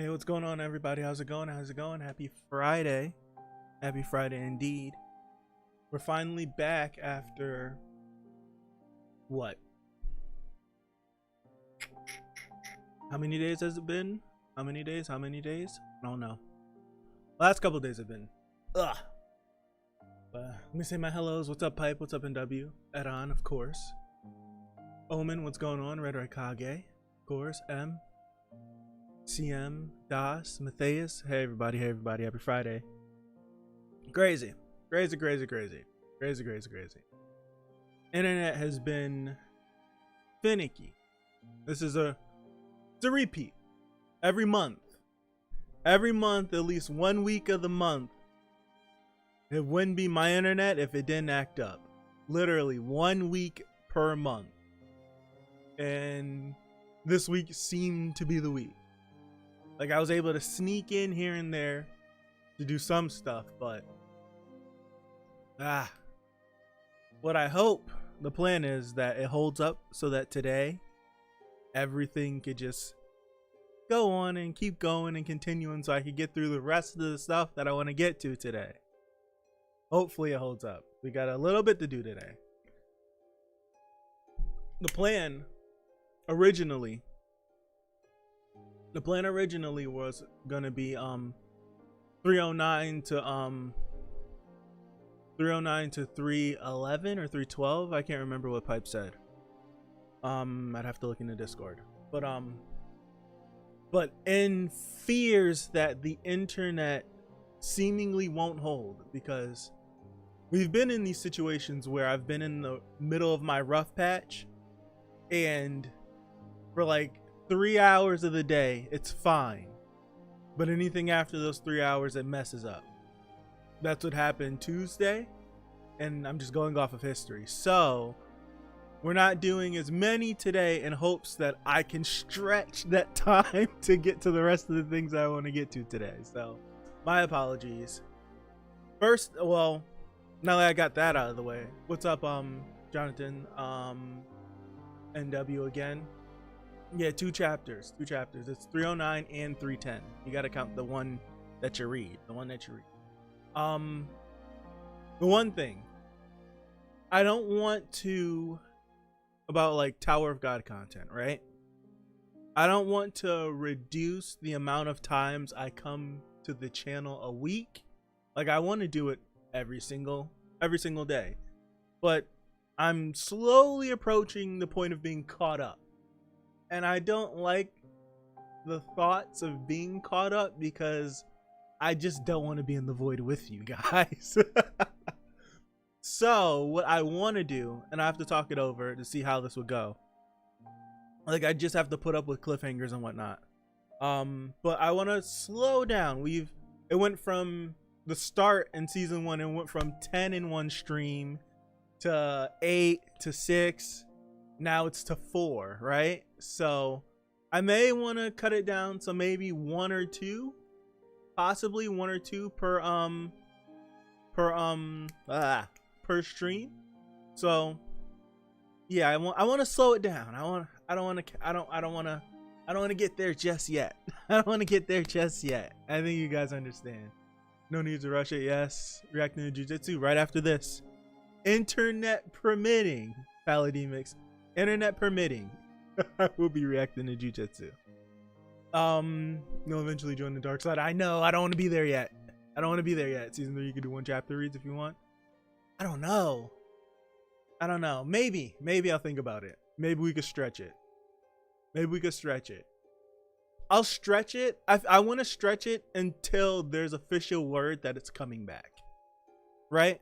Hey, what's going on, everybody? How's it going? How's it going? Happy Friday. Happy Friday indeed. We're finally back after what? How many days has it been? How many days? How many days? I don't know. Last couple days have been. Ugh. Let me say my hellos. What's up, Pipe? What's up, NW? Edon, of course. Omen, what's going on? Red Kage, of course. M. CM, Das, Matthias. Hey everybody, happy Friday. Crazy. Internet has been finicky. It's a repeat. Every month, at least 1 week of the month, it wouldn't be my internet if it didn't act up. Literally 1 week per month. And this week seemed to be the week. Like, I was able to sneak in here and there to do some stuff, but what I hope, the plan is that it holds up so that today everything could just go on and keep going and continuing so I could get through the rest of the stuff that I want to get to today. Hopefully it holds up. We got a little bit to do today. The plan originally was gonna be 309 to 311 or 312. I can't remember what Pipe said. I'd have to look in the Discord. But in fears that the internet seemingly won't hold, because we've been in these situations where I've been in the middle of my rough patch and for like 3 hours of the day it's fine, but anything after those 3 hours it messes up. That's what happened Tuesday, and I'm just going off of history. So we're not doing as many today in hopes that I can stretch that time to get to the rest of the things I want to get to today. So my apologies. First, well, now that I got that out of the way, what's up, Jonathan? NW again. Yeah, two chapters. It's 309 and 310. You got to count the one that you read. The one thing I don't want to, about like Tower of God content, right? I don't want to reduce the amount of times I come to the channel a week. Like, I want to do it every single day, but I'm slowly approaching the point of being caught up. And I don't like the thoughts of being caught up because I just don't want to be in the void with you guys. So what I want to do, and I have to talk it over to see how this would go. Like, I just have to put up with cliffhangers and whatnot. But I want to slow down. It went from the start in season 1, it went from 10 in one stream to 8 to 6. Now it's to 4, right? So I may want to cut it down, so maybe 1 or 2, possibly 1 or 2 per stream. So yeah, I want to slow it down. I don't want to get there just yet. I don't want to get there just yet. I think you guys understand. No need to rush it. Yes, reacting to jujitsu right after this. Internet permitting, Paladin Mix. Internet permitting, I will be reacting to jujitsu. You'll eventually join the dark side. I know. I don't want to be there yet. Season 3, you can do 1 chapter reads if you want. I don't know. Maybe I'll think about it. Maybe we could stretch it. I'll stretch it. I want to stretch it until there's official word that it's coming back. Right?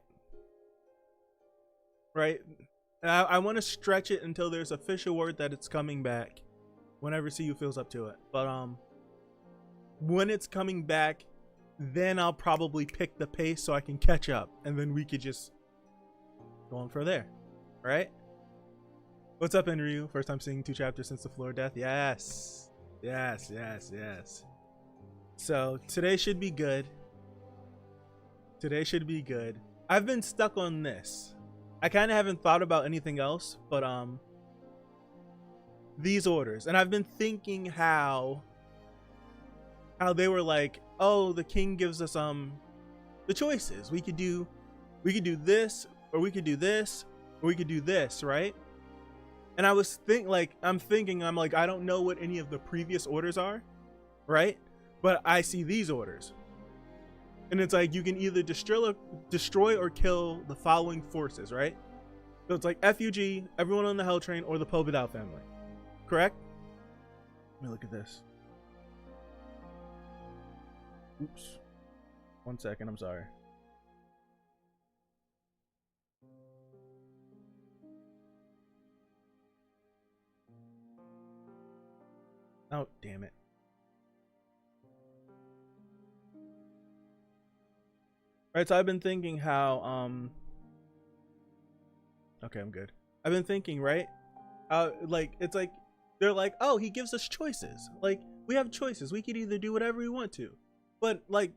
I want to stretch it until there's official word that it's coming back, whenever CU feels up to it. But when it's coming back, then I'll probably pick the pace so I can catch up, and then we could just go on from there, right? What's up, Enryu? First time seeing 2 chapters since the floor death. Yes. So today should be good. I've been stuck on this. I kind of haven't thought about anything else, but these orders, and I've been thinking how how they were like, oh, the king gives us the choices. We could do this, or we could do this, or we could do this, right? And I was I'm thinking, I don't know what any of the previous orders are, right? But I see these orders. And it's like, you can either destroy or kill the following forces, right? So it's like FUG, everyone on the Hell Train, or the Pobedao family. Correct? Let me look at this. Oops. 1 second, I'm sorry. Oh, damn it. Right, so I've been thinking how, okay, I'm good. I've been thinking, right? It's like, they're like, oh, he gives us choices. Like, we have choices. We could either do whatever we want to. But, like,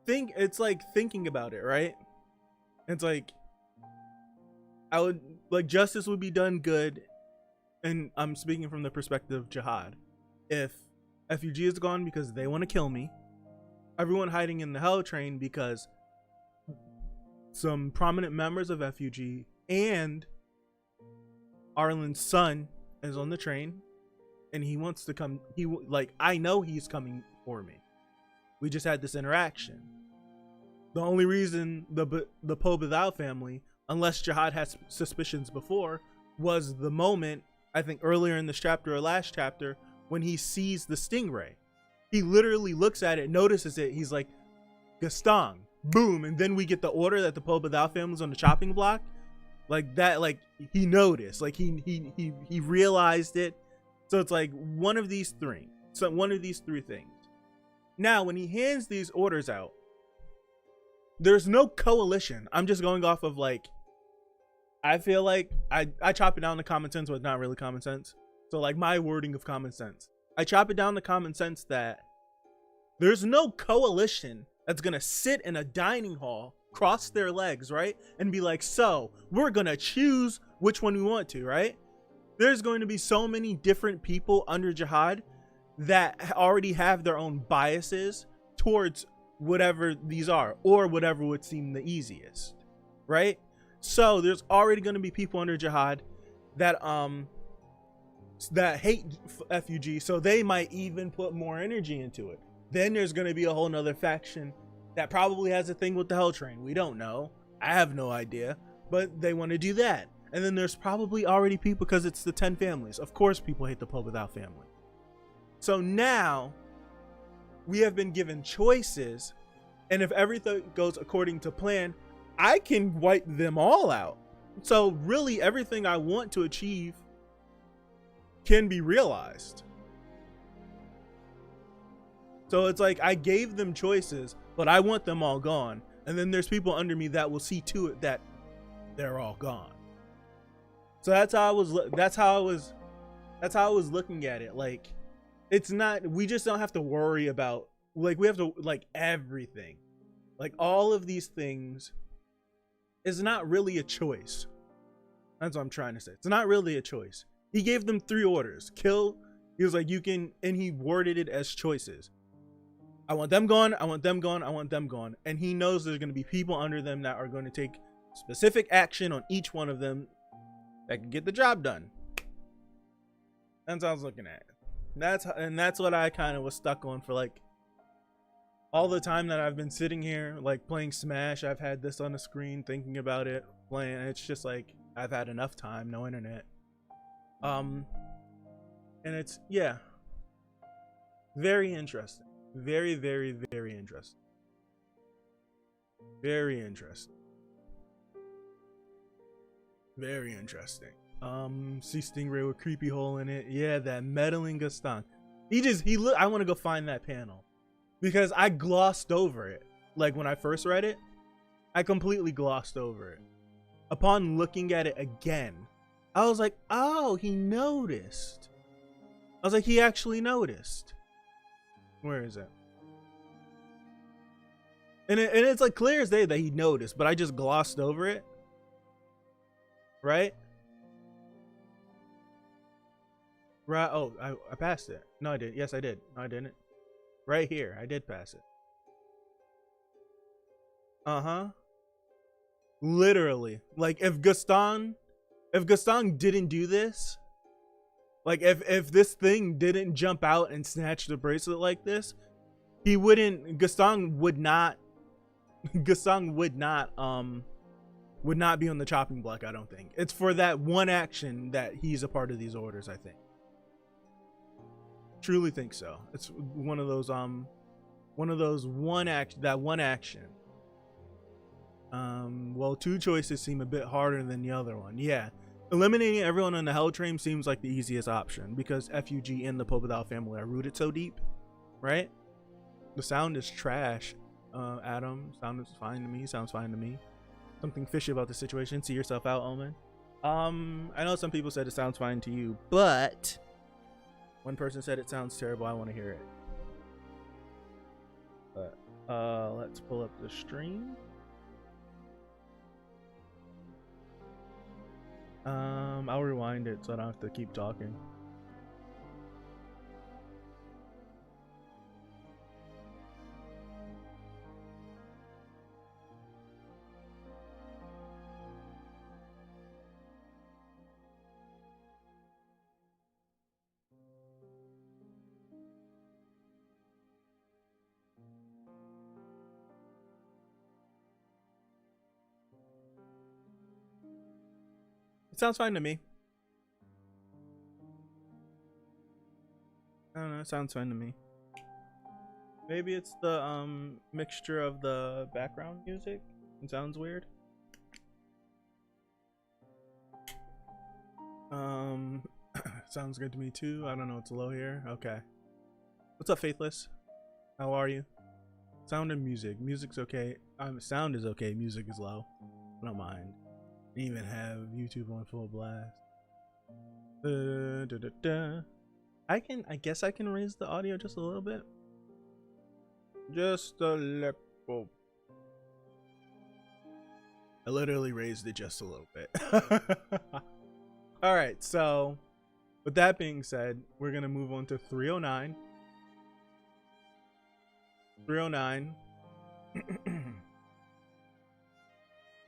it's like thinking about it, right? It's like, justice would be done good, and I'm speaking from the perspective of Jahad. If FUG is gone because they want to kill me, everyone hiding in the Hell Train because some prominent members of FUG and Arlen's son is on the train, and he wants to come. I know he's coming for me. We just had this interaction. The only reason the Pobedao family, unless Jahad has suspicions before, was the moment, I think earlier in this chapter or last chapter, when he sees the stingray. He literally looks at it, notices it, he's like, Gaston, boom, and then we get the order that the Pobedao family's on the chopping block. Like that, like he noticed, like he realized it. So it's like one of these three things. Now, when he hands these orders out, there's no coalition. I'm just going off of like, I feel like I chop it down to common sense, but it's not really common sense. So like my wording of common sense, I chop it down to common sense that there's no coalition that's gonna sit in a dining hall, cross their legs, right, and be like, so we're gonna choose which one we want to, right? There's going to be so many different people under Jahad that already have their own biases towards whatever these are, or whatever would seem the easiest, right? So there's already going to be people under Jahad that hate FUG, so they might even put more energy into it. Then there's going to be a whole nother faction that probably has a thing with the Hell Train. We don't know. I have no idea, but they want to do that. And then there's probably already people, because it's the 10 families. Of course people hate the Pobedao family. So now we have been given choices, and if everything goes according to plan, I can wipe them all out. So really everything I want to achieve can be realized. So it's like I gave them choices, but I want them all gone. And then there's people under me that will see to it that they're all gone. So that's how I was looking at it. Like, it's not, we just don't have to worry about, like, we have to, like, everything, like all of these things is not really a choice. That's what I'm trying to say. It's not really a choice. He gave them 3 orders. Kill. He was like, you can, and he worded it as choices. I want them gone. I want them gone. I want them gone. And he knows there's going to be people under them that are going to take specific action on each one of them that can get the job done. That's what I was looking at. That's what I kind of was stuck on for like all the time that I've been sitting here, like playing Smash. I've had this on the screen, thinking about it, playing. It's just like I've had enough time, no internet. And it's, yeah, very interesting. Very, very, very interesting. Very interesting. Very interesting. See Stingray with creepy hole in it. Yeah, that meddling Gaston. I want to go find that panel because I glossed over it. Like when I first read it, I completely glossed over it. Upon looking at it again, I was like, oh, he noticed. I was like, he actually noticed. Where is it? And it's like clear as day that he noticed, but I just glossed over it. Right? Right. Oh, I passed it. No, I didn't. Yes, I did. No, I didn't. Right here. I did pass it. Uh-huh. Literally. Like, if Gaston didn't do this, like, if this thing didn't jump out and snatch the bracelet like this, Gaston would not be on the chopping block, I don't think. It's for that one action that he's a part of these orders, I think. Truly think so. It's one of those one action. Well, two choices seem a bit harder than the other one. Yeah. Eliminating everyone on the Hell Train seems like the easiest option because FUG and the Popedal family are rooted so deep, right? The sound is trash. Adam, sound is fine to me. Sounds fine to me. Something fishy about the situation. See yourself out, Omen. I know some people said it sounds fine to you, but one person said it sounds terrible. I want to hear it. But let's pull up the stream. I'll rewind it so I don't have to keep talking. Sounds fine to me. I don't know, it sounds fine to me. Maybe it's the mixture of the background music. It sounds weird. Sounds good to me too. I don't know, it's low here. Okay. What's up, Faithless? How are you? Sound and music. Music's okay. Sound is okay, music is low. I don't mind. Even have YouTube on full blast. I guess I can raise the audio just a little bit. Just a little. I literally raised it just a little bit. All right, so with that being said, we're gonna move on to 309. 309.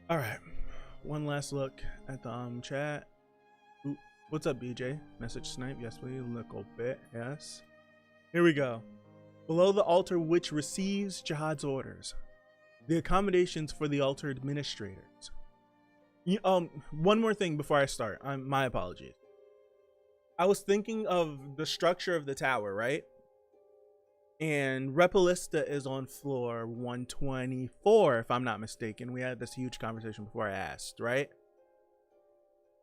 All right. One last look at the chat. Ooh, what's up, BJ? Message snipe. Yes, please. Little bit. Yes. Here we go. Below the altar which receives Jahad's orders. The accommodations for the altar administrators. One more thing before I start. My apologies. I was thinking of the structure of the tower, right? And Repalista is on floor 124, if I'm not mistaken. We had this huge conversation before I asked, right?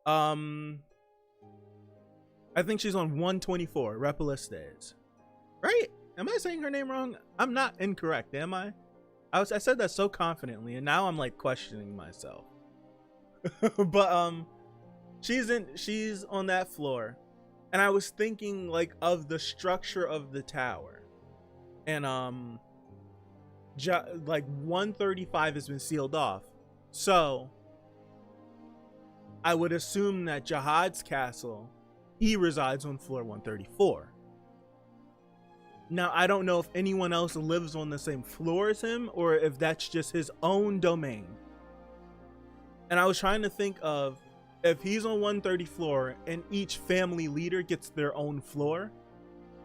I think she's on 124. Repalista is. Right? Am I saying her name wrong? I'm not incorrect, am I? I said that so confidently, and now I'm like questioning myself. But she's on that floor. And I was thinking like of the structure of the tower. And like 135 has been sealed off, so I would assume that Jahad's castle, he resides on floor 134. Now I don't know if anyone else lives on the same floor as him or if that's just his own domain. And I was trying to think of if he's on 130 floor and each family leader gets their own floor.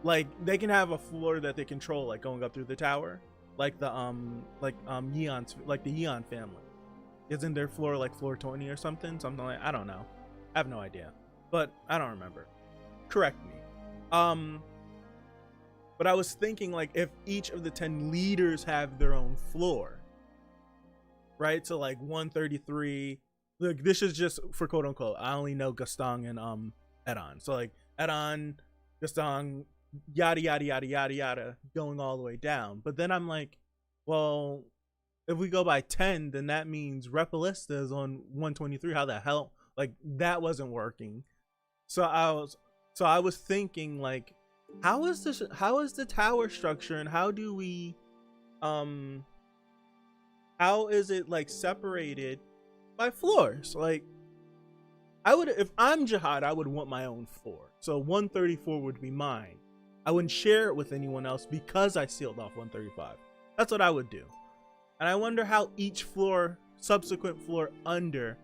Like they can have a floor that they control, like going up through the tower, like the Yeon's, like the Yeon family. Isn't their floor like floor 20 or something like? I don't know. I have no idea, but I don't remember. Correct me. But I was thinking like if each of the 10 leaders have their own floor, right? So like 133. Like this is just for quote unquote. I only know Gaston and Edon. So like Edon, Gaston. Yada yada yada yada yada, going all the way down. But then I'm like, well, if we go by 10, then that means Repalista is on 123. How the hell? Like that wasn't working. So I was thinking like, how is the tower structure, and how do we how is it like separated by floors? Like I would, if I'm Jahad, I would want my own floor. So 134 would be mine. I wouldn't share it with anyone else because I sealed off 135. That's what I would do. And I wonder how each floor, subsequent floor under,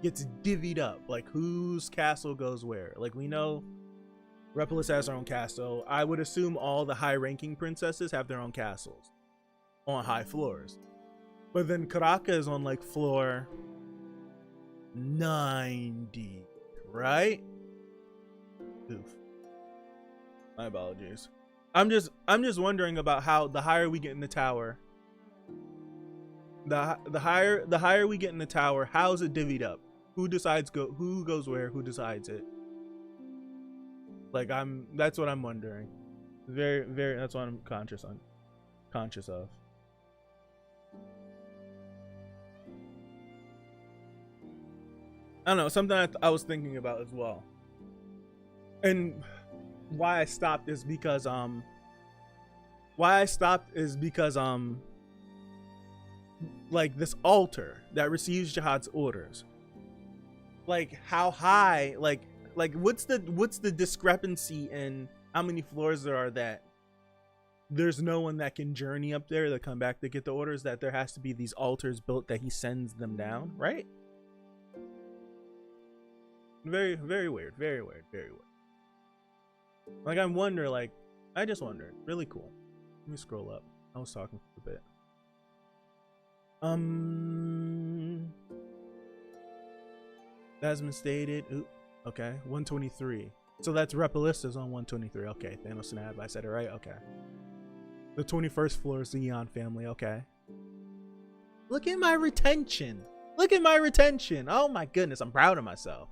gets divvied up. Like whose castle goes where. Like we know Repulus has her own castle. I would assume all the high-ranking princesses have their own castles on high floors. But then Karaka is on like floor 90, right? Oof. My apologies. I'm just wondering about how the higher we get in the tower, the higher we get in the tower, how is it divvied up? Who decides who goes where? Who decides it? Like that's what I'm wondering. Very that's what I'm conscious of. I don't know, something I was thinking about as well. And why I stopped is because like this altar that receives Jahad's orders, like how high, like what's the discrepancy in how many floors there are that there's no one that can journey up there to come back to get the orders, that there has to be these altars built that he sends them down, right? Very weird. Like I wonder, like I just wonder. Really cool. Let me scroll up. I was talking for a bit. That's been stated. Ooh, okay, 123. So that's Repalistas on 123. Okay, Thanos Snap. I said it right. Okay. The 21st floor is the Eon family. Okay. Look at my retention. Oh my goodness, I'm proud of myself.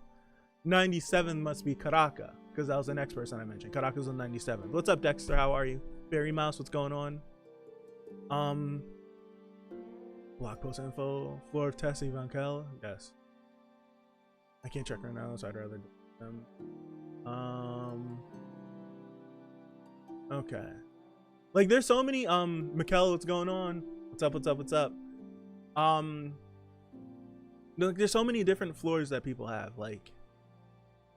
97 must be Karaka, because that was the next person I mentioned. Karaka's on 97. What's up, Dexter? How are you? Fairy Mouse, what's going on? Blog post info. Floor of Tessie Van Kel. Yes. I can't check right now, so I'd rather do them. Okay. Like there's so many Mikkel, what's going on? What's up? Like there's so many different floors that people have. Like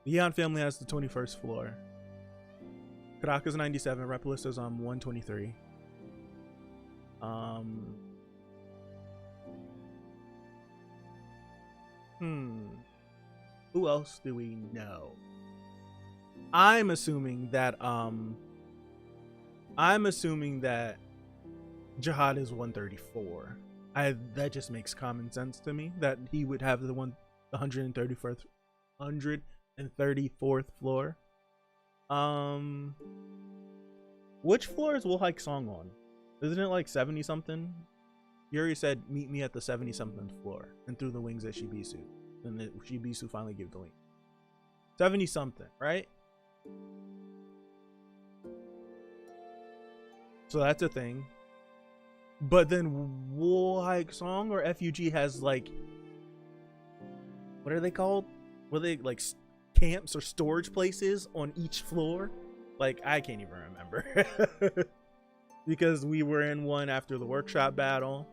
the Eon family has the 21st floor. Karaka's 97, Repalista's on 123. Who else do we know? I'm assuming that Jahad is 134. That just makes common sense to me that he would have the 134th floor. Which floor is Wolhike Song on? Isn't it like 70 something? Yuri said, "Meet me at the 70 something floor," and threw the wings at Shibisu. And then Shibisu finally gave the link. 70 something, right? So that's a thing. But then Wolhike Song or FUG has like, what are they called? Were they like camps or storage places on each floor? Like I can't even remember. Because we were in one after the workshop battle.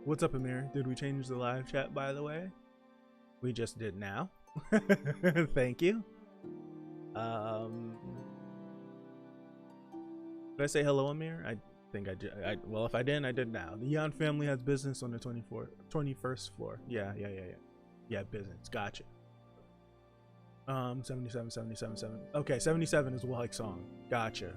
What's up, Amir? Did we change the live chat, by the way? We just did now. Thank you. Did I say hello, Amir? I think I did. Well, if I didn't, I did now. The Eon family has business on the 21st floor. Yeah. Yeah, business. Gotcha. 77. Okay, 77 is Wolhike Song. Gotcha.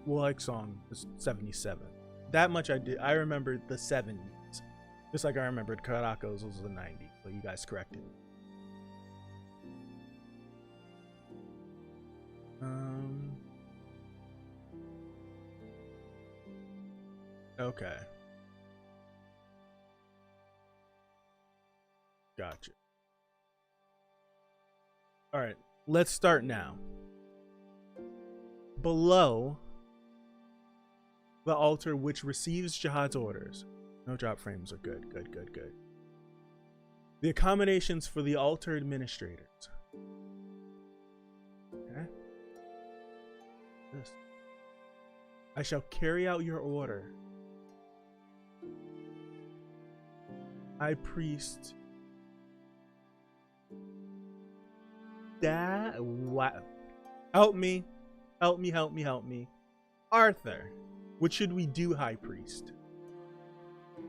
Wolhike Song is 77. That much I did. I remembered the 70s. Just like I remembered Karaka's was the 90s, but you guys corrected me. Okay. Gotcha. All right, let's start now. Below the altar which receives Jahad's orders. No drop frames are good. The accommodations for the altar administrators. Okay. This. I shall carry out your order. High Priest. That wow. Help me. Help me, help me, help me. Arthur, what should we do, High Priest?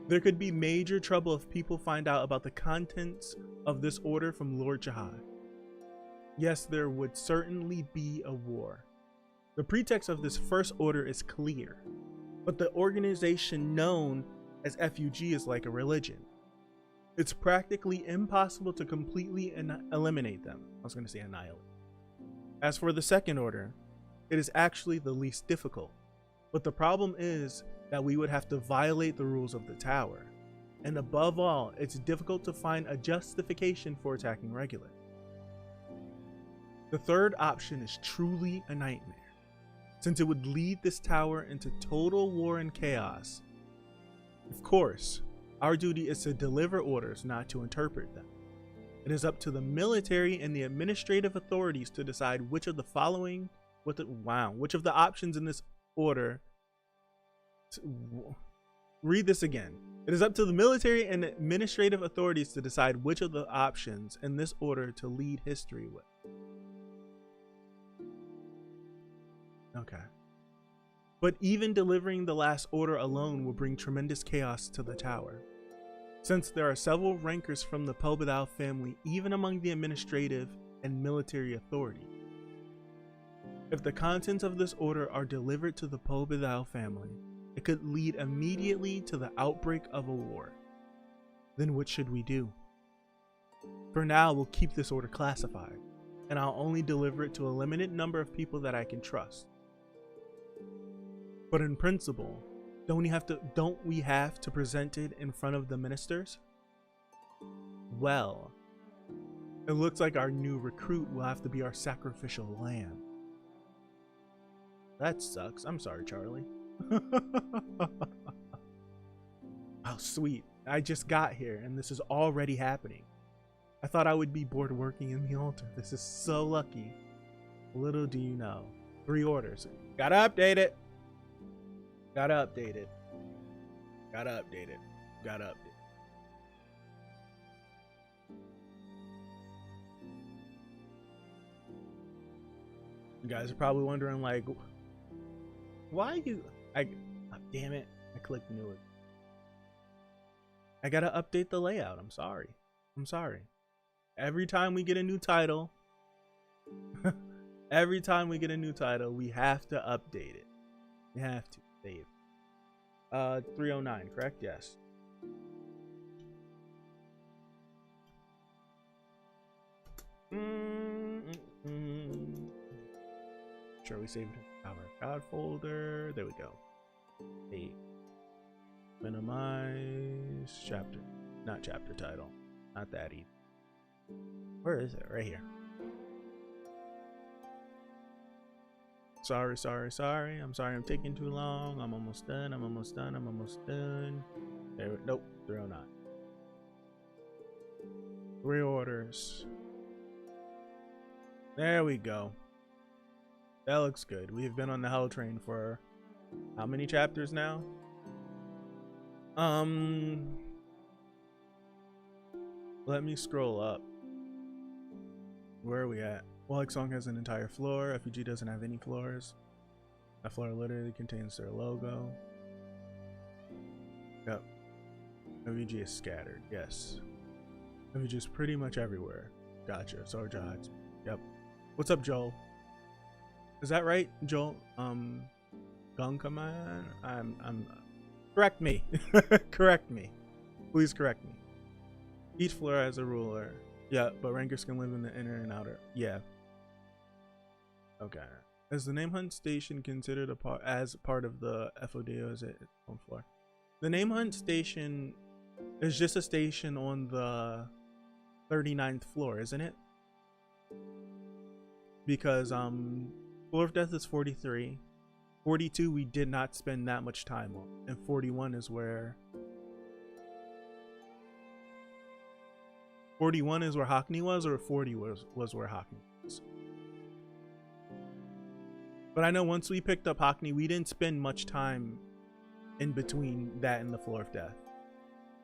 There could be major trouble if people find out about the contents of this order from Lord Jahad. Yes, there would certainly be a war. The pretext of this first order is clear, but the organization known as FUG is like a religion. It's practically impossible to completely eliminate them. I was going to say annihilate. As for the second order, it is actually the least difficult, but the problem is that we would have to violate the rules of the tower, and above all, it's difficult to find a justification for attacking regular. The third option is truly a nightmare, since it would lead this tower into total war and chaos. Of course, our duty is to deliver orders, not to interpret them. It is up to the military and the administrative authorities to decide which of the following, which of the options in this order. Read this again. It is up to the military and administrative authorities to decide which of the options in this order to lead history with. Okay. But even delivering the last order alone will bring tremendous chaos to the tower. Since there are several rankers from the Pobedal family even among the administrative and military authority. If the contents of this order are delivered to the Pobedal family, it could lead immediately to the outbreak of a war. Then what should we do? For now, we'll keep this order classified, and I'll only deliver it to a limited number of people that I can trust. But in principle, don't we have to present it in front of the ministers? Well, it looks like our new recruit will have to be our sacrificial lamb. That sucks. I'm sorry, Charlie. Oh, sweet. I just got here and this is already happening. I thought I would be bored working in the altar. This is so lucky. Little do you know. 3 orders. Gotta update it. Gotta update it. Gotta update it. Gotta update it. You guys are probably wondering, like, why you... damn it. I clicked new. I gotta update the layout. I'm sorry. I'm sorry. Every time we get a new title, we have to update it. We have to save. 309, correct? Yes. Sure, we saved our God folder. There we go. 8. Minimize chapter. Not chapter title. Not that either. Where is it? Right here. Sorry. I'm sorry I'm taking too long. I'm almost done. There, nope. 309. 3 orders. There we go. That looks good. We've been on the hell train for how many chapters now? Let me scroll up. Where are we at? Wallach Song has an entire floor. FUG doesn't have any floors. That floor literally contains their logo. Yep. FUG is scattered. Yes. FUG is pretty much everywhere. Gotcha. So are Jahad. Yep. What's up, Joel? Is that right, Joel? Gunkaman? I'm correct me. Correct me. Please correct me. Each floor has a ruler. Yeah, but rankers can live in the inner and outer. Yeah. Okay. Is the name hunt station considered as part of the FOD, or is it its own floor? The name hunt station is just a station on the 39th floor, isn't it? Because floor of death is 43. 42 we did not spend that much time on, and 41 is where 41 is where Hockney was, or 40 was where Hockney was. But I know once we picked up Hockney, we didn't spend much time in between that and the floor of death.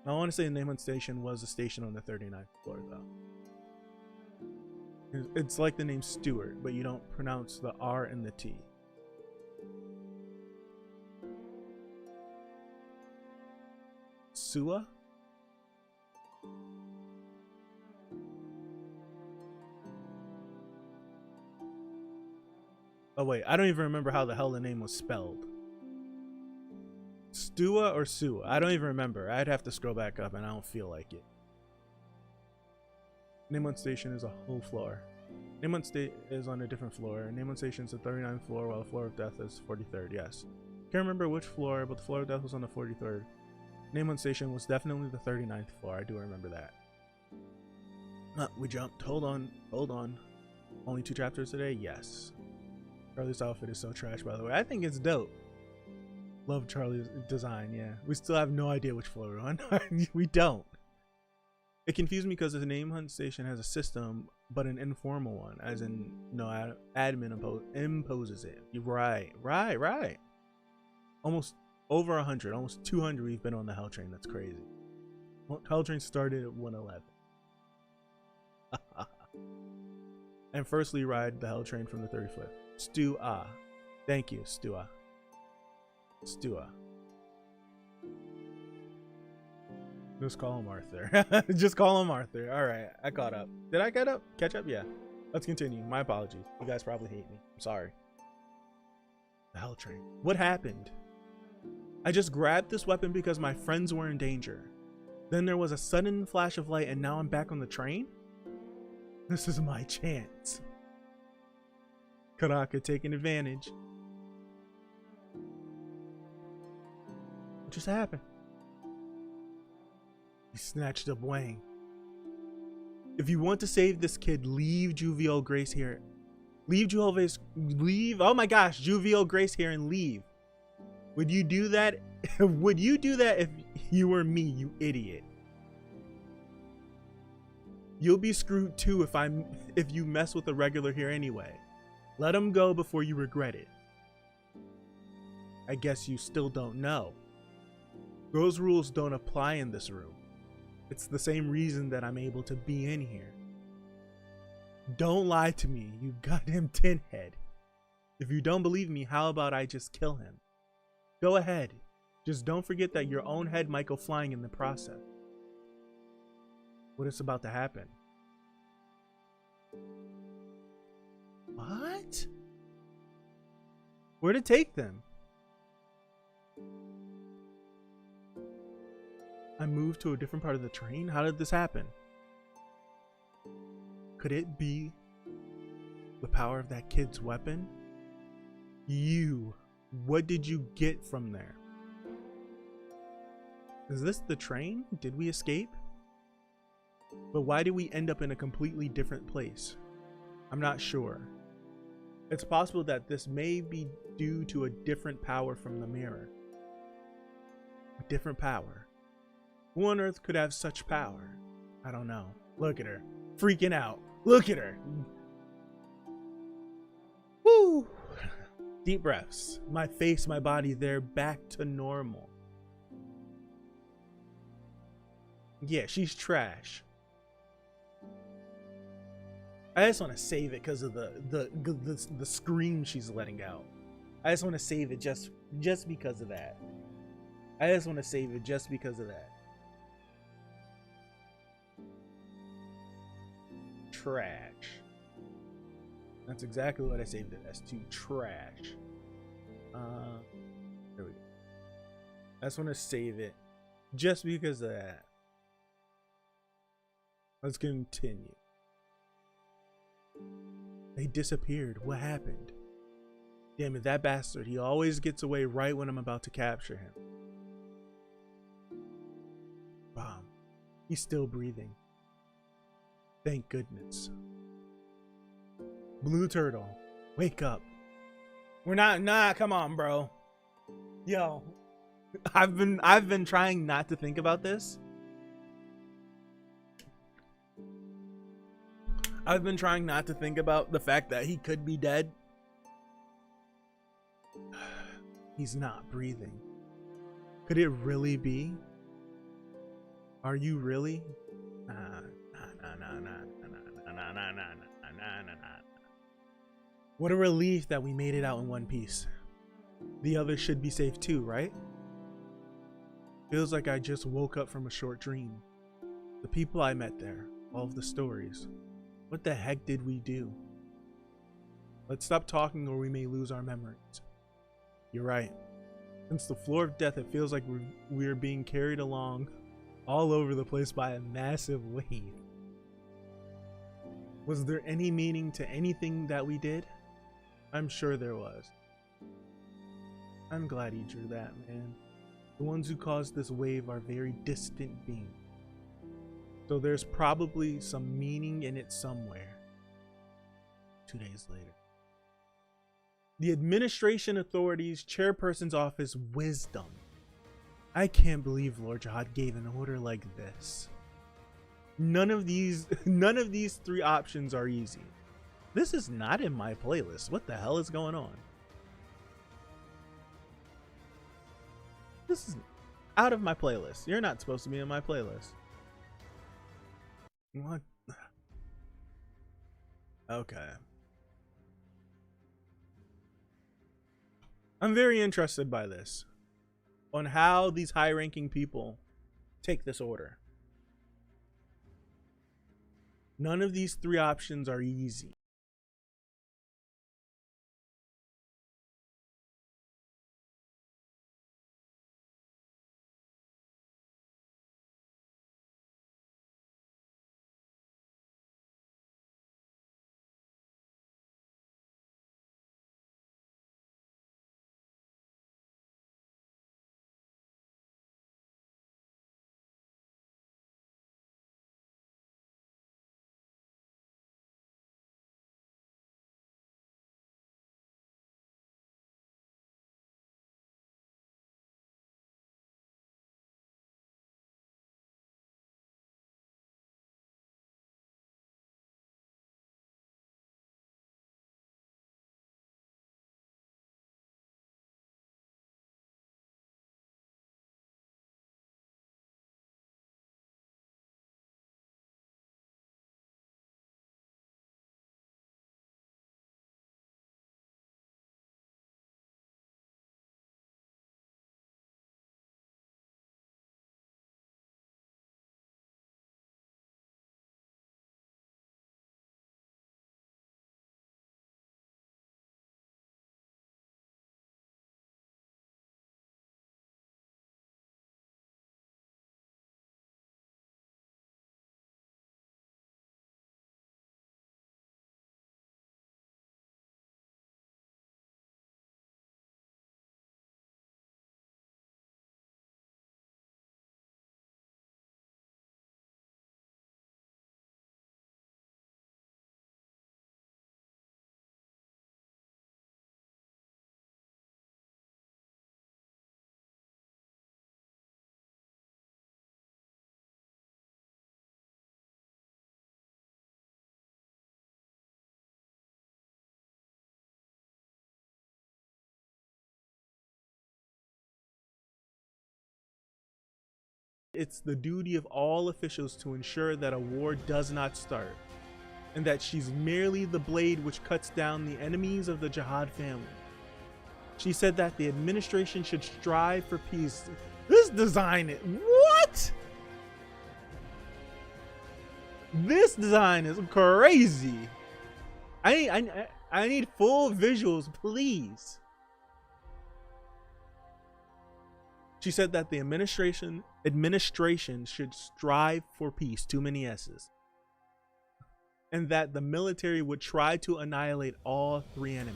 I want to say the name on station was a station on the 39th floor, though. It's like the name Stewart, but you don't pronounce the R and the T. Sua? Oh wait, I don't even remember how the hell the name was spelled. Stua or Sua? I don't even remember. I'd have to scroll back up and I don't feel like it. Name on station is a whole floor. Name on state is on a different floor. Name on station is the 39th floor, while the floor of death is 43rd. Yes. Can't remember which floor, but the floor of death was on the 43rd. Name on station was definitely the 39th floor. I do remember that. We jumped. Hold on. Hold on. Only 2 chapters today? Yes. Charlie's outfit is so trash, by the way. I think it's dope. Love Charlie's design, yeah. We still have no idea which floor we're on. We don't. It confused me because the name hunt station has a system, but an informal one, as in no admin imposes it. You're right. Almost over 100, almost 200 we've been on the Hell Train. That's crazy. Well, Hell Train started at 111. And firstly ride the Hell Train from the 35th. Stu-ah. Thank you, Stu-ah. Stu-ah. Just call him Arthur. Just call him Arthur. Alright, I caught up. Did I catch up? Yeah. Let's continue. My apologies. You guys probably hate me. I'm sorry. The Hell Train. What happened? I just grabbed this weapon because my friends were in danger. Then there was a sudden flash of light and now I'm back on the train? This is my chance. Karaka taking advantage. What just happened? He snatched up Wang. If you want to save this kid, leave Juvial Grace here. Leave, oh my gosh, Juvial Grace here and leave. Would you do that? Would you do that if you were me, you idiot? You'll be screwed too if you mess with a regular here anyway. Let him go before you regret it. I guess you still don't know. Those rules don't apply in this room. It's the same reason that I'm able to be in here. Don't lie to me, you goddamn tin head. If you don't believe me, how about I just kill him? Go ahead. Just don't forget that your own head might go flying in the process. What is about to happen? What? Where'd it take them? I moved to a different part of the train? How did this happen? Could it be the power of that kid's weapon? What did you get from there? Is this the train? Did we escape? But why did we end up in a completely different place? I'm not sure. It's possible that this may be due to a different power from the mirror. A different power. Who on earth could have such power? I don't know. Look at her. Freaking out. Look at her. Woo! Deep breaths. My face, my body, they're back to normal. Yeah, she's trash. I just want to save it because of the scream she's letting out. I just want to save it just because of that. I just want to save it just because of that. Trash. That's exactly what I saved it as, to trash. There we go. I just want to save it just because of that. Let's continue. They disappeared. What happened? Damn it, that bastard. He always gets away right when I'm about to capture him. Baam. He's still breathing. Thank goodness. Blue Turtle, wake up. We're not, nah, come on, bro. Yo, I've been trying not to think about this. I've been trying not to think about the fact that he could be dead. He's not breathing. Could it really be? Are you really? Nah, nah, nah, nah, nah, nah, nah, nah, nah, nah, nah, nah, nah. What a relief that we made it out in one piece. The others should be safe too, right? Feels like I just woke up from a short dream. The people I met there, all of the stories. What the heck did we do? Let's stop talking or we may lose our memories. You're right. Since the floor of death, it feels like we're being carried along all over the place by a massive wave. Was there any meaning to anything that we did? I'm sure there was. I'm glad you drew that, man. The ones who caused this wave are very distant beings. So there's probably some meaning in it somewhere. 2 days later. The administration authorities, chairperson's office, wisdom. I can't believe Lord Jahad gave an order like this. None of these 3 options are easy. This is not in my playlist. What the hell is going on? This is out of my playlist. You're not supposed to be in my playlist. What? Okay. I'm very interested by this. On how these high-ranking people take this order. None of these 3 options are easy. It's the duty of all officials to ensure that a war does not start, and that she's merely the blade which cuts down the enemies of the Jahad family. She said that the administration should strive for peace. This design, what? This design is crazy. I need full visuals, please. She said that the administration should strive for peace, too many S's, and that the military would try to annihilate all 3 enemies.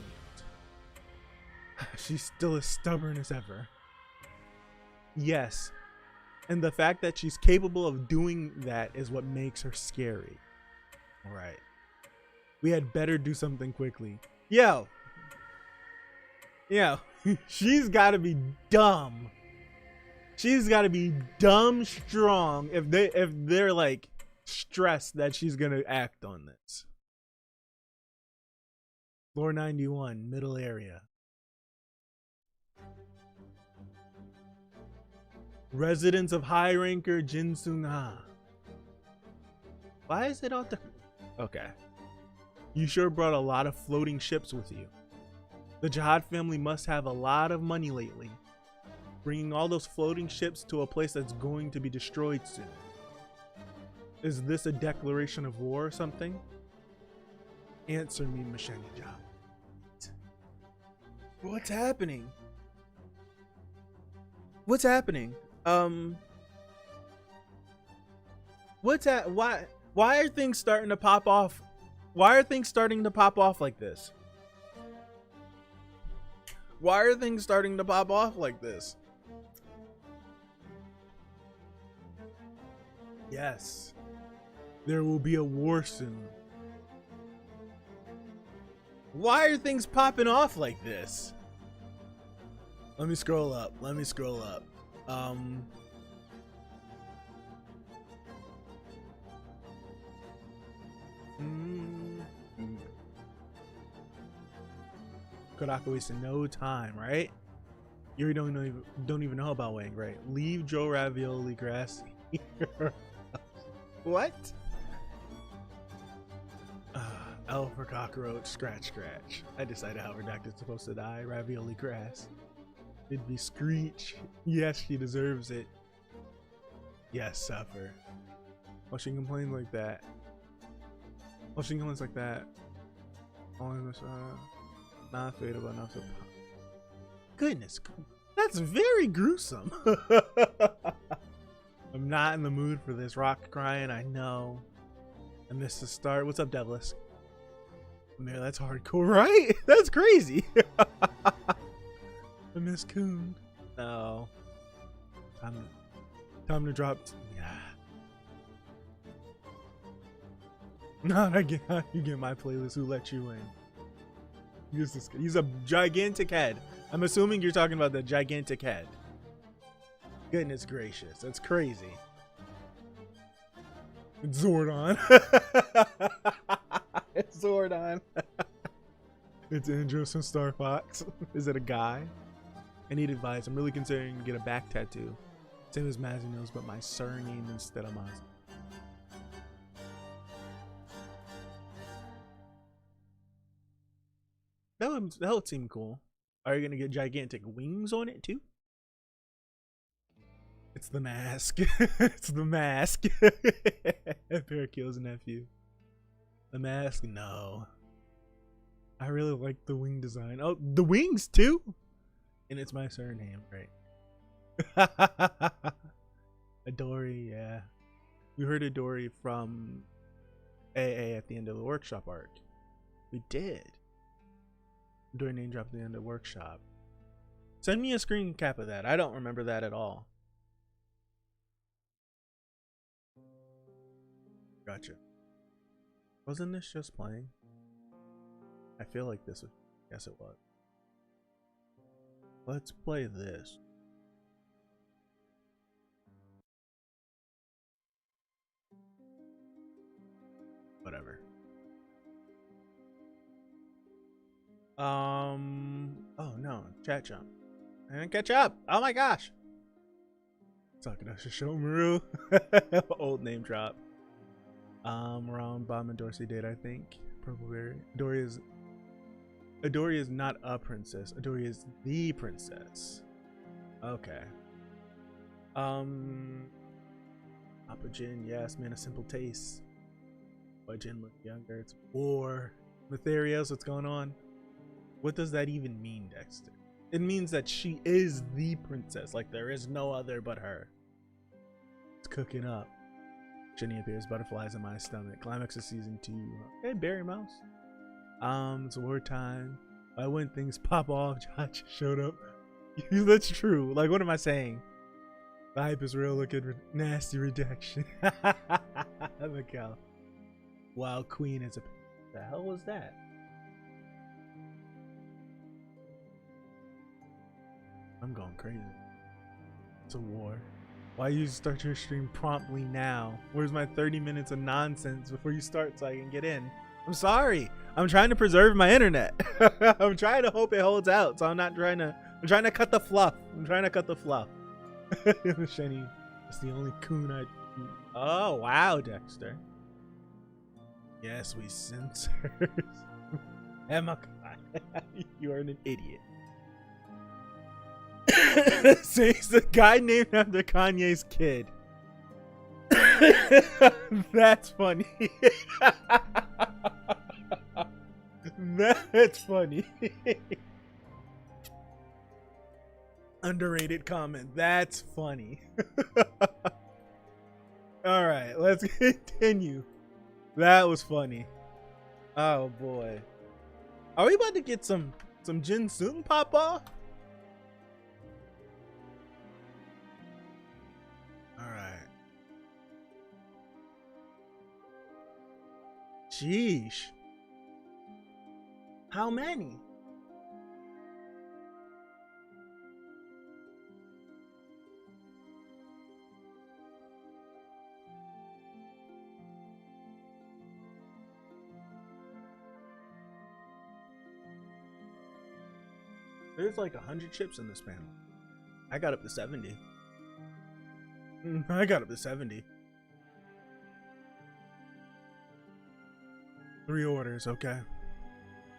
She's still as stubborn as ever. Yes, and the fact that she's capable of doing that is what makes her scary. All right, we had better do something quickly. Yo, she's got to be dumb. She's got to be dumb strong if they're like stressed that she's gonna act on this. Floor 91, middle area. Residents of High Ranker Jinsung-ha. Why is it out there? Okay. You sure brought a lot of floating ships with you. The Jahad family must have a lot of money lately. Bringing all those floating ships to a place that's going to be destroyed soon. Is this a declaration of war or something? Answer me, Mashenija. What's happening? What's happening? Why are things starting to pop off? Why are things starting to pop off like this? Why are things starting to pop off like this? Yes. There will be a war soon. Why are things popping off like this? Let me scroll up. Let me scroll up. Kodaka wasted no time, right? You don't even know about Wang, right? Leave Joe Ravioli grass here. What? L for cockroach, scratch, scratch. I decided how Redacted's supposed to die. Ravioli grass. It'd be Screech. Yes, she deserves it. Yes, suffer. Oh, she complains like that. Oh, she complains like that. Only this, not fadeable enough to. Goodness, that's very gruesome. I'm not in the mood for this. Rock crying, I know. I missed the start. What's up, Devilish? Man, that's hardcore, right? That's crazy. I miss Coon. No. Time to drop. Yeah. Not again. You get my playlist. Who let you in? He's a gigantic head. I'm assuming you're talking about the gigantic head. Goodness gracious, that's crazy. It's Zordon. It's Zordon. It's Andros from Star Fox. Is it a guy? I need advice. I'm really considering to get a back tattoo. Same as Mazino's, but my surname instead of Maz. That would seem cool. Are you gonna get gigantic wings on it too? It's the mask. It's the mask. Parakeel's nephew. The mask? No. I really like the wing design. Oh, the wings too? And it's my surname, right? Adori, yeah. We heard Adori from AA at the end of the workshop arc. We did. Adori name drop at the end of the workshop. Send me a screen cap of that. I don't remember that at all. Gotcha. Wasn't this just playing? I feel like this was. Yes, it was. Let's play this. Whatever. Oh no, chat jump. I didn't catch up. Oh my gosh. Talking to Shishomaru. Old name drop. Around Baam and Dorsey did, I think. Purple Berry. Adori is not a princess. Adori is the princess. Okay. Papa Jin, yes, man, a simple taste. Why Jin look younger? It's war. Letharios, what's going on? What does that even mean, Dexter? It means that she is the princess. Like there is no other but her. It's cooking up. Jenny appears, butterflies in my stomach. Climax of season 2. Hey, Berry Mouse. It's wartime. Why wouldn't things pop off? Josh showed up. That's true. Like, what am I saying? The hype is real. Look at nasty redaction. Look out. Wild Queen is a. The hell was that? I'm going crazy. It's a war. Why you start your stream promptly now? Where's my 30 minutes of nonsense before you start so I can get in? I'm sorry. I'm trying to preserve my internet. I'm trying to hope it holds out. So I'm trying to cut the fluff. I'm trying to cut the fluff. Shiny, it's the only coon I. Oh wow, Dexter. Yes, we censors. Emma, you are an idiot. Says the guy named after Kanye's kid. That's funny. That's funny. Underrated comment. That's funny. All right, let's continue. That was funny. Oh boy. Are we about to get some Jin Soon pop off? All right. Sheesh. How many? There's like 100 chips in this panel. I got up to 70. I got up to 70. 3 orders, okay.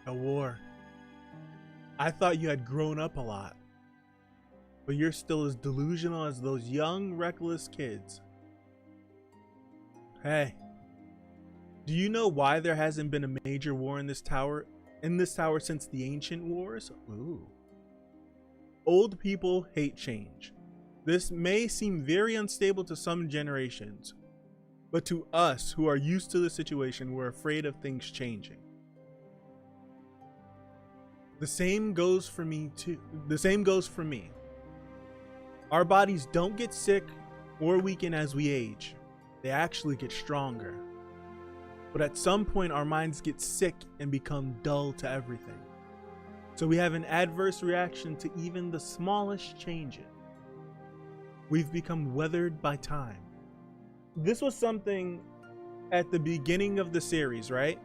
A war. I thought you had grown up a lot. But you're still as delusional as those young, reckless kids. Hey. Do you know why there hasn't been a major war in this tower since the ancient wars? Ooh. Old people hate change. This may seem very unstable to some generations, but to us who are used to the situation, we're afraid of things changing. The same goes for me too. The same goes for me. Our bodies don't get sick or weaken as we age. They actually get stronger. But at some point our minds get sick and become dull to everything. So we have an adverse reaction to even the smallest changes. We've become weathered by time. This was something at the beginning of the series, right?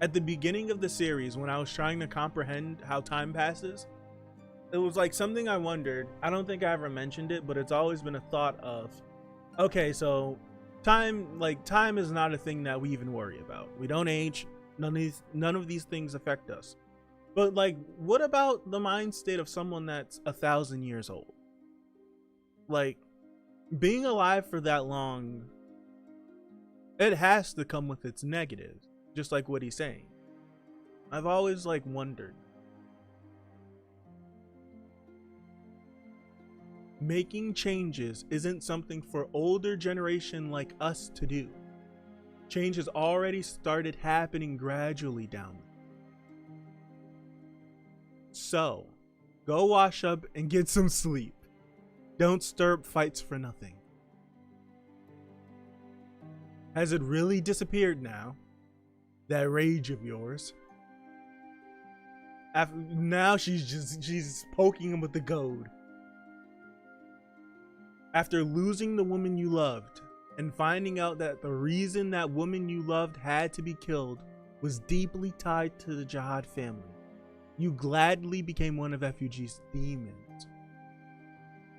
At the beginning of the series, when I was trying to comprehend how time passes, it was like something I wondered. I don't think I ever mentioned it, but it's always been a thought of, okay, so time is not a thing that we even worry about. We don't age. None of these things affect us. But like, what about the mind state of someone that's 1,000 years old? Like, being alive for that long, it has to come with its negatives, just like what he's saying. I've always like wondered. Making changes isn't something for older generation like us to do. Change has already started happening gradually down. So, go wash up and get some sleep. Don't stir up fights for nothing. Has it really disappeared now? That rage of yours? Now she's poking him with the goad. After losing the woman you loved and finding out that the reason that woman you loved had to be killed was deeply tied to the Jahad family, you gladly became one of FUG's demons.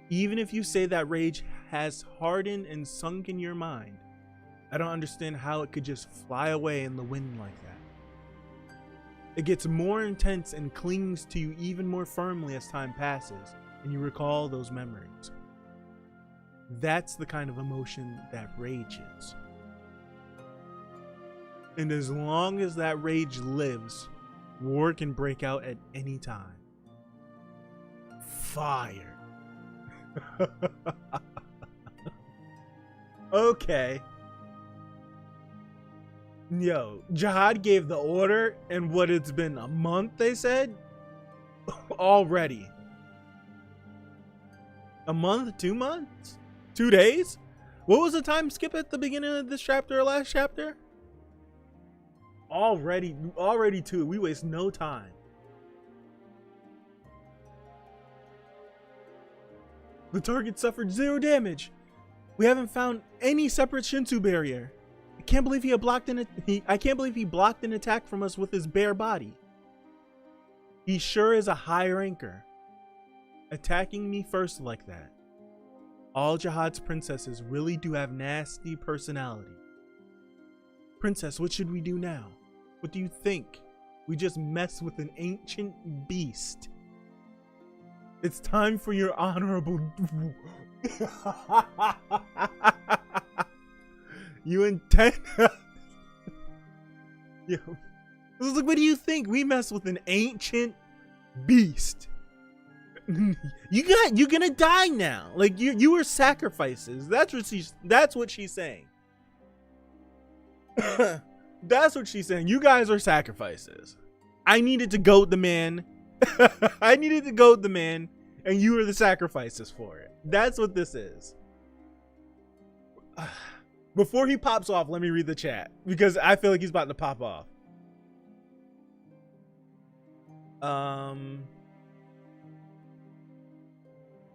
Even if you say that rage has hardened and sunk in your mind, I don't understand how it could just fly away in the wind like that. It gets more intense and clings to you even more firmly as time passes and you recall those memories. That's the kind of emotion that rage is. And as long as that rage lives, war can break out at any time. Fire. Okay. Yo, Jahad gave the order, and what, it's been a month, they said? Already. A month? 2 months? 2 days? What was the time skip at the beginning of this chapter or last chapter? Already 2. We waste no time. The target suffered 0 damage. We haven't found any separate Shinsu barrier. I can't believe he blocked an attack from us with his bare body. He sure is a high ranker. Attacking me first like that. All Jahad's princesses really do have nasty personality. Princess, what should we do now? What do you think? We just messed with an ancient beast. It's time for your honorable... You intend... Yo. This is like, what do you think? We messed with an ancient beast. You're gonna die now. Like you were sacrifices. That's what she's saying. That's what she's saying. You guys are sacrifices. I needed to goad the man. I needed to goad the man, and you were the sacrifices for it. That's what this is. Before he pops off, let me read the chat because I feel like he's about to pop off.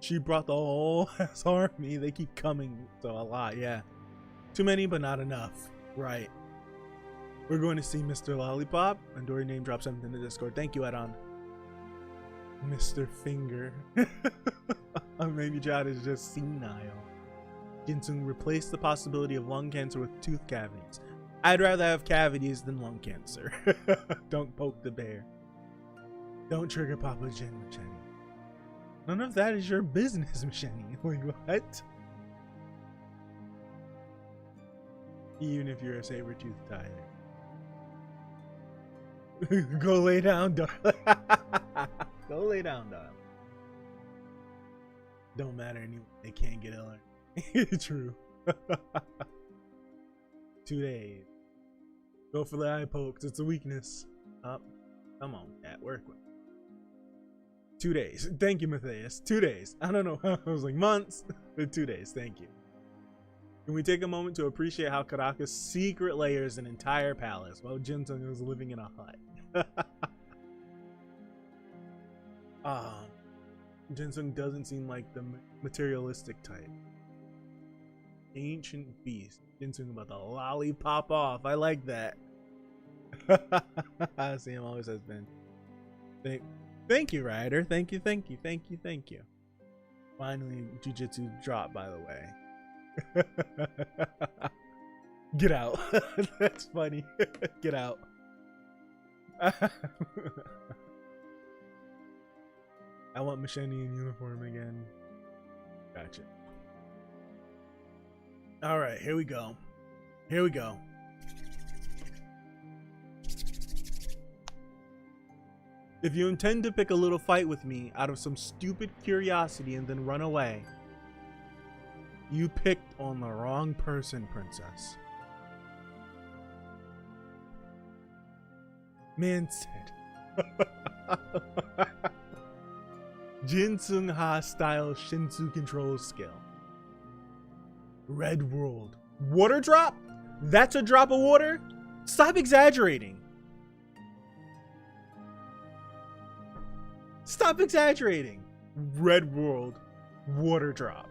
She brought the whole ass army. They keep coming, so a lot, yeah. Too many, but not enough. Right. We're going to see Mr. Lollipop. And Dory name dropped something in the Discord. Thank you, Adon. Mr. Finger. Maybe Jahad is just senile. Ginsung replaced the possibility of lung cancer with tooth cavities. I'd rather have cavities than lung cancer. Don't poke the bear. Don't trigger Papa Jin, Macheni. None of that is your business, Macheni. Like, what? Even if you're a saber-tooth tiger. Go lay down, darling. Go lay down, darling. Don't matter anymore. They can't get ill. True. 2 days. Go for the eye pokes. It's a weakness. Up. Come on, cat. Work with. 2 days. Thank you, Matthias. 2 days. I don't know. I was like months. But 2 days. Thank you. Can we take a moment to appreciate how Karaka's secret layers an entire palace while Ginsung is living in a hut? Ginsung doesn't seem like the materialistic type. Ancient beast. Ginsung about to lollipop off. I like that. Sam always has been. Thank you, Ryder. Thank you. Finally, Jujutsu dropped, by the way. Get out. That's funny. Get out. I want Macheni in uniform again. Gotcha. Alright, here we go. If you intend to pick a little fight with me out of some stupid curiosity and then run away, you picked on the wrong person, princess. Man said. Ginsung Ha style Shinsu control skill. Red world. Water drop? That's a drop of water? Stop exaggerating. Stop exaggerating. Red world. Water drop.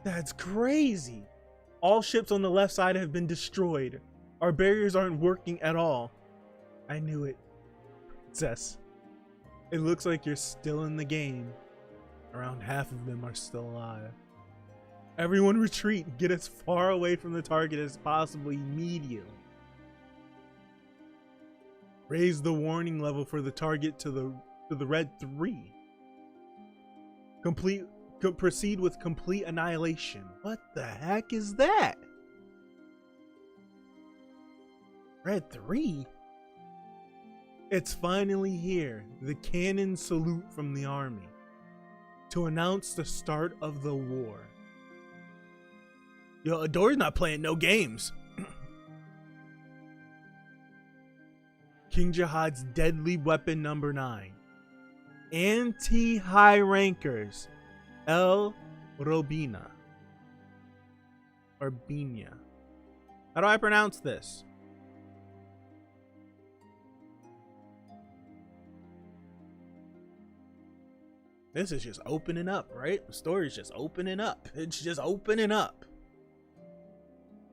That's crazy. All ships on the left side have been destroyed. Our barriers aren't working at all. I knew it. Princess. It looks like you're still in the game. Around half of them are still alive. Everyone retreat. Get as far away from the target as possible immediately. Raise the warning level for the target to the red 3. Proceed with complete annihilation. What the heck is that? Red 3? It's finally here. The cannon salute from the army to announce the start of the war. Yo, Adori's not playing no games. King Jahad's deadly weapon number 9. Anti-high rankers. El Robina. Or Bina. How do I pronounce this? This is just opening up, right? The story's just opening up. It's just opening up.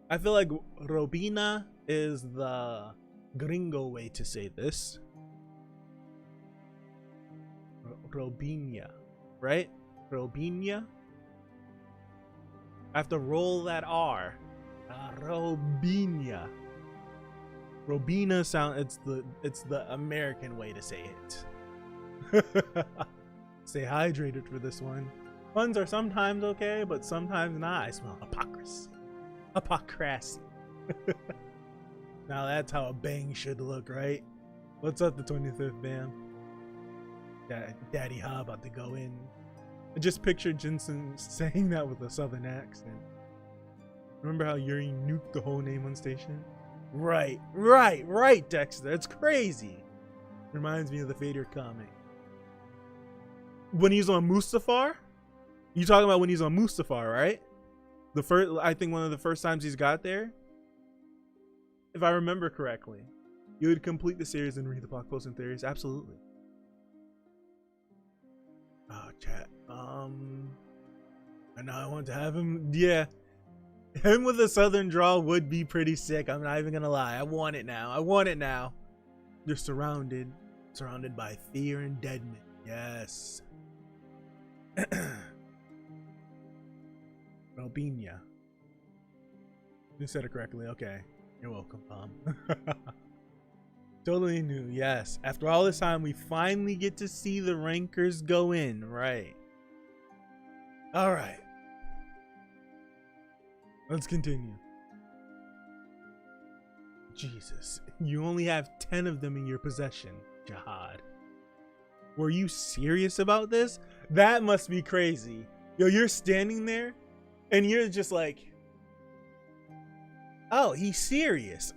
I feel like Robina is the gringo way to say this. Robinia, right? Robinia. I have to roll that R. Robinia. Robina sound. It's the American way to say it. Stay hydrated for this one. Puns are sometimes okay, but sometimes not. I smell hypocrisy. Hypocrisy. Now that's how a bang should look, right? What's up, the 25th Baam? Daddy Ha about to go in. I just pictured Jensen saying that with a southern accent. Remember how Yuri nuked the whole name on station? Right, Dexter. It's crazy. Reminds me of the Fader comic. When he's on Mustafar? You talking about when he's on Mustafar, right? I think one of the first times he's got there. If I remember correctly, you would complete the series and read the blog posts and theories. Absolutely. Oh, chat. I know I want to have him. Yeah. Him with a southern drawl would be pretty sick. I'm not even gonna lie. I want it now. You're surrounded by fear and dead men. Yes. Robinia. You said it correctly. Okay. You're welcome, Mom. Totally new. Yes. After all this time, we finally get to see the rankers go in. Right. All right. Let's continue. Jesus. You only have 10 of them in your possession, Jahad. Were you serious about this? That must be crazy. Yo, you're standing there and you're just like, oh, he's serious.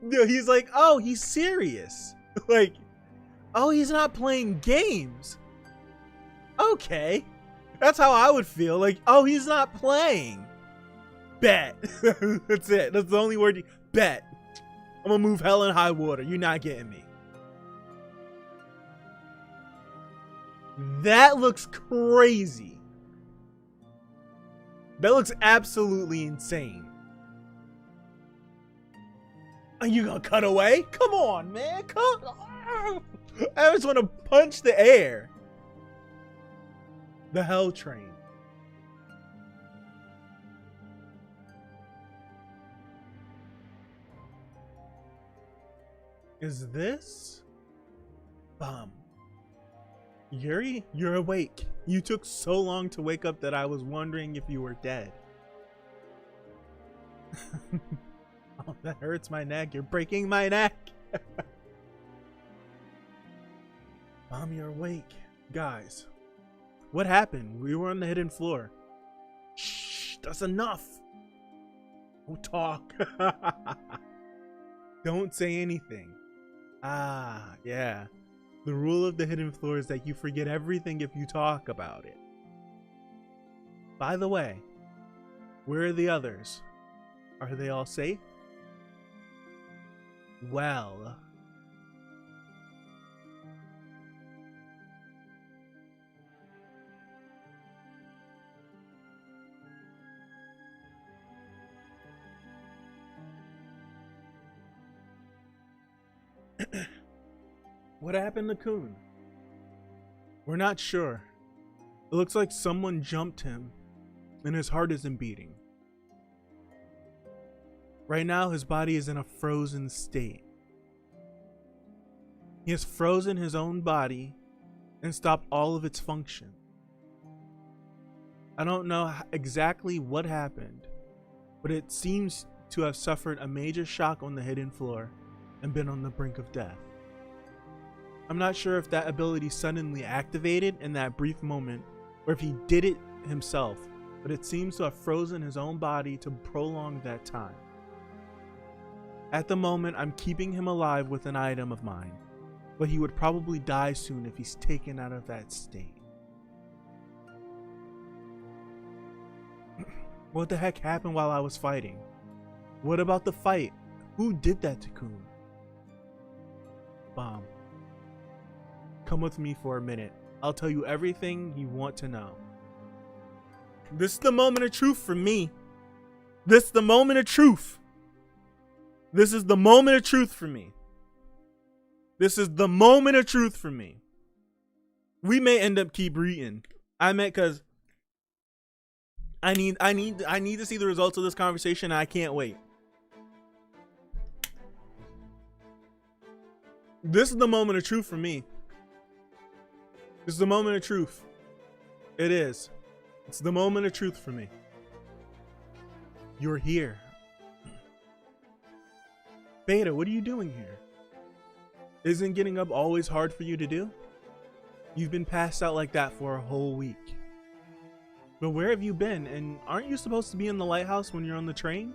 Yo, he's like, oh, he's serious. Like, oh, he's not playing games. Okay. That's how I would feel. Like, oh, he's not playing. Bet. That's it. That's the only word. Bet. I'm gonna move hell and high water. You're not getting me. That looks crazy. That looks absolutely insane. Are you gonna cut away? Come on, man. Come on. I just want to punch the air. The Hell Train. Is this? Baam. Yuri, you're awake. You took so long to wake up that I was wondering if you were dead. Oh, that hurts my neck. You're breaking my neck. Baam, you're awake. Guys, what happened? We were on the hidden floor. Shh, that's enough. Don't talk. Don't say anything. Ah, yeah. The rule of the hidden floor is that you forget everything if you talk about it. By the way, where are the others? Are they all safe? Well. What happened to Kun? We're not sure. It looks like someone jumped him and his heart isn't beating. Right now, his body is in a frozen state. He has frozen his own body and stopped all of its function. I don't know exactly what happened, but it seems to have suffered a major shock on the hidden floor and been on the brink of death. I'm not sure if that ability suddenly activated in that brief moment or if he did it himself, but it seems to have frozen his own body to prolong that time. At the moment, I'm keeping him alive with an item of mine, but he would probably die soon if he's taken out of that state. What the heck happened while I was fighting? What about the fight? Who did that to Kun? Baam. Come with me for a minute. I'll tell you everything you want to know. This is the moment of truth for me. This is the moment of truth. This is the moment of truth for me. This is the moment of truth for me. We may end up keep reading. I meant because I need to see the results of this conversation. And I can't wait. This is the moment of truth for me. This is the moment of truth. It is. It's the moment of truth for me. You're here. Beta, what are you doing here? Isn't getting up always hard for you to do? You've been passed out like that for a whole week. But where have you been? And aren't you supposed to be in the lighthouse when you're on the train?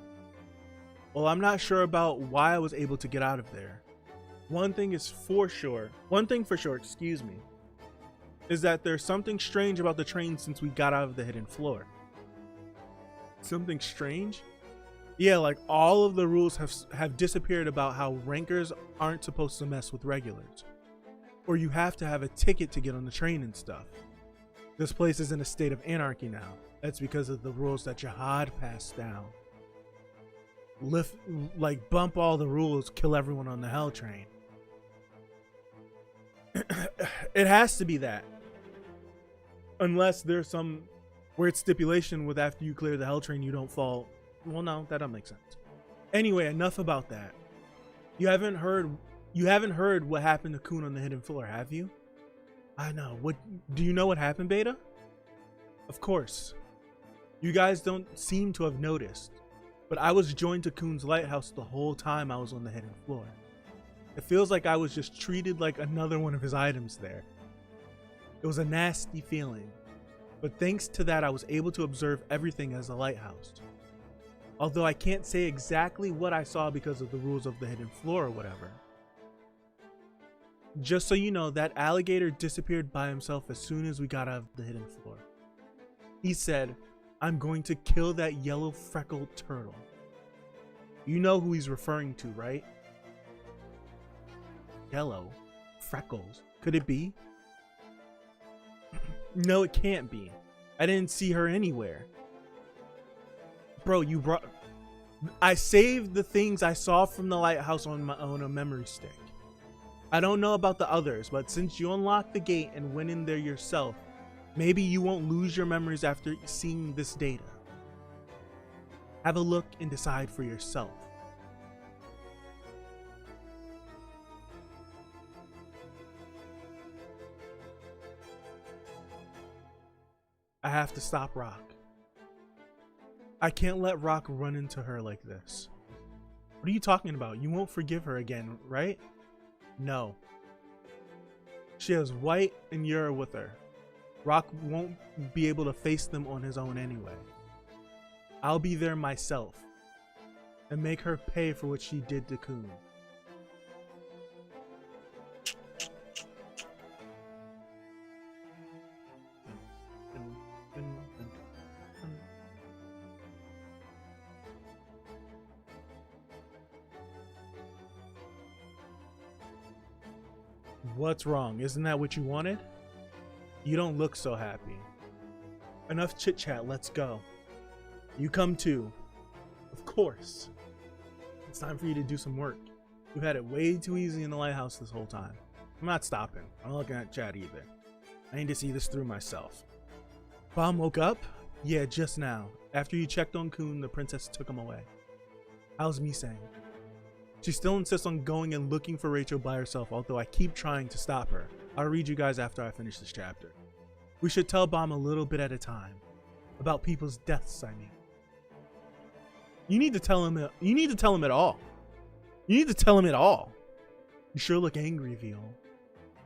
Well, I'm not sure about why I was able to get out of there. One thing for sure, excuse me, is that there's something strange about the train since we got out of the hidden floor. Something strange? Yeah, like all of the rules have disappeared about how rankers aren't supposed to mess with regulars. Or you have to have a ticket to get on the train and stuff. This place is in a state of anarchy now. That's because of the rules that Jahad passed down. Bump all the rules, kill everyone on the hell train. It has to be that. Unless there's some weird stipulation with after you clear the hell train, you don't fall. Well, no, that don't make sense. Anyway, enough about that. You haven't heard what happened to Kun on the hidden floor, have you? I know. What do you know what happened, Beta? Of course. You guys don't seem to have noticed, but I was joined to Kun's lighthouse the whole time I was on the hidden floor. It feels like I was just treated like another one of his items there. It was a nasty feeling, but thanks to that I was able to observe everything as a lighthouse. Although I can't say exactly what I saw because of the rules of the hidden floor or whatever. Just so you know, that alligator disappeared by himself as soon as we got out of the hidden floor. He said, "I'm going to kill that yellow freckled turtle." You know who he's referring to, right? Yellow? Freckles? Could it be? No, it can't be. I didn't see her anywhere. Bro, I saved the things I saw from the lighthouse on a memory stick. I don't know about the others, but since you unlocked the gate and went in there yourself, maybe you won't lose your memories after seeing this data. Have a look and decide for yourself. I have to stop Rock. I can't let Rock run into her like this. What are you talking about? You won't forgive her again, right? No. She has White and Yura with her. Rock won't be able to face them on his own anyway. I'll be there myself and make her pay for what she did to Kun. What's wrong? Isn't that what you wanted? You don't look so happy. Enough chit chat, let's go. You come too. Of course. It's time for you to do some work. You've had it way too easy in the lighthouse this whole time. I'm not stopping. I'm not looking at chat either. I need to see this through myself. Baam woke up? Yeah, just now. After you checked on Kun, the princess took him away. How's Misang? She still insists on going and looking for Rachel by herself, although I keep trying to stop her. I'll read you guys after I finish this chapter. We should tell Baam a little bit at a time. About people's deaths, I mean. You need to tell him it. You need to tell him it all. You need to tell him it all. You sure look angry, Viol.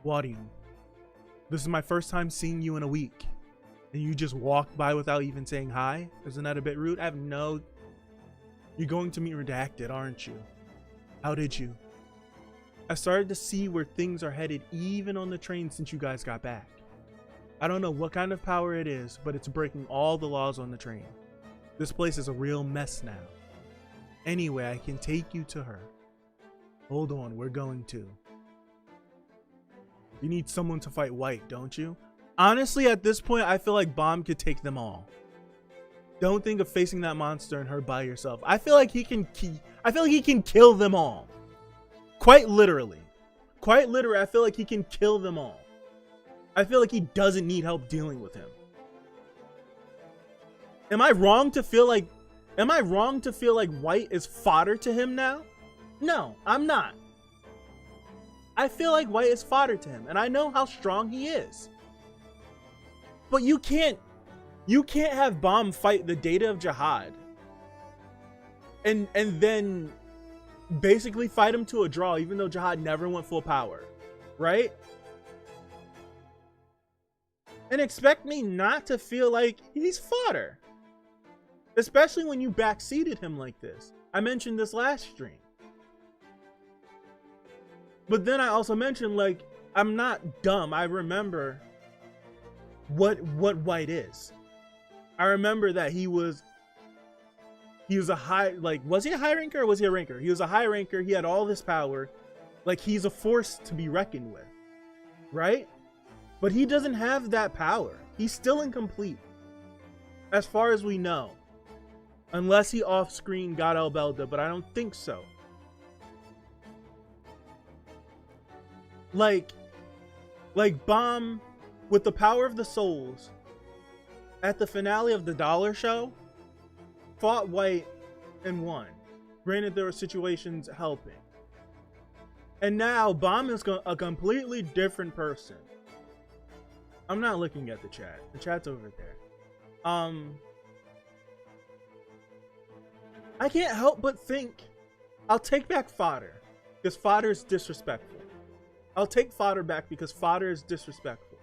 Wadium. This is my first time seeing you in a week. And you just walked by without even saying hi? Isn't that a bit rude? You're going to meet Redacted, aren't you? How did you? I started to see where things are headed even on the train since you guys got back. I don't know what kind of power it is, but it's breaking all the laws on the train. This place is a real mess now. Anyway, I can take you to her. Hold on, we're going to. You need someone to fight White, don't you? Honestly, at this point, I feel like Baam could take them all. Don't think of facing that monster and her by yourself. I feel like he can kill them all. Quite literally. Quite literally, I feel like he can kill them all. I feel like he doesn't need help dealing with him. Am I wrong to feel like White is fodder to him now? No, I'm not. I feel like White is fodder to him, and I know how strong he is. But you can't have Baam fight the data of Jahad and then basically fight him to a draw, even though Jahad never went full power, right? And expect me not to feel like he's fodder. Especially when you backseated him like this. I mentioned this last stream. But then I also mentioned, like, I'm not dumb. I remember what White is. I remember that he was a high, like, was he a high ranker or was he a ranker? He was a high ranker. He had all this power. Like, he's a force to be reckoned with, right? But he doesn't have that power. He's still incomplete, as far as we know. Unless he off-screen got El Belda, but I don't think so. Like Baam, with the power of the souls, at the finale of the Dollar Show, fought White and won. Granted, there were situations helping. And now Baam is a completely different person. I'm not looking at the chat. The chat's over there. I can't help but think I'll take back fodder because fodder is disrespectful. I'll take fodder back because fodder is disrespectful.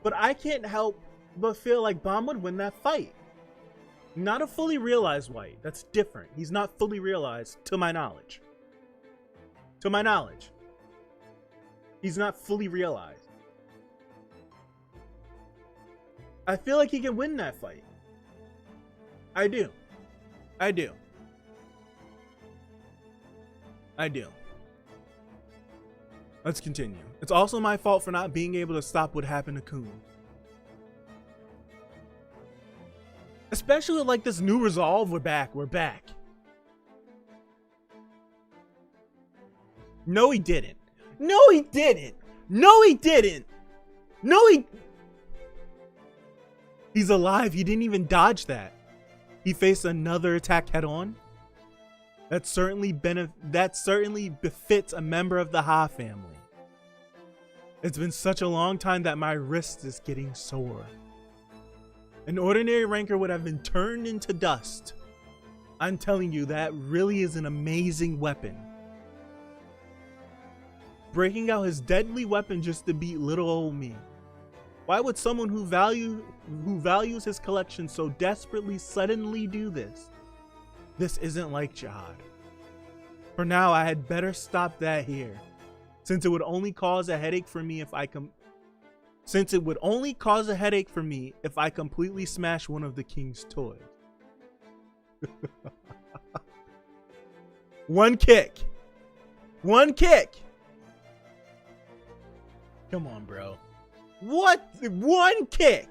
But I can't help but feel like Baam would win that fight. Not a fully realized White. That's different. He's not fully realized, to my knowledge. To my knowledge. He's not fully realized. I feel like he can win that fight. I do. I do. I do. Let's continue. It's also my fault for not being able to stop what happened to Kun. Especially with like this new resolve, we're back. No, he didn't. No, he didn't. No, he didn't. No, he's alive. He didn't even dodge that. He faced another attack head on. That certainly befits a member of the Ha family. It's been such a long time that my wrist is getting sore. An ordinary ranker would have been turned into dust. I'm telling you, that really is an amazing weapon. Breaking out his deadly weapon just to beat little old me. Why would someone who values his collection so desperately suddenly do this? This isn't like Jahad. For now, I had better stop that here, since it would only cause a headache for me if I completely smash one of the king's toys. One kick. One kick. Come on, bro. What? One kick.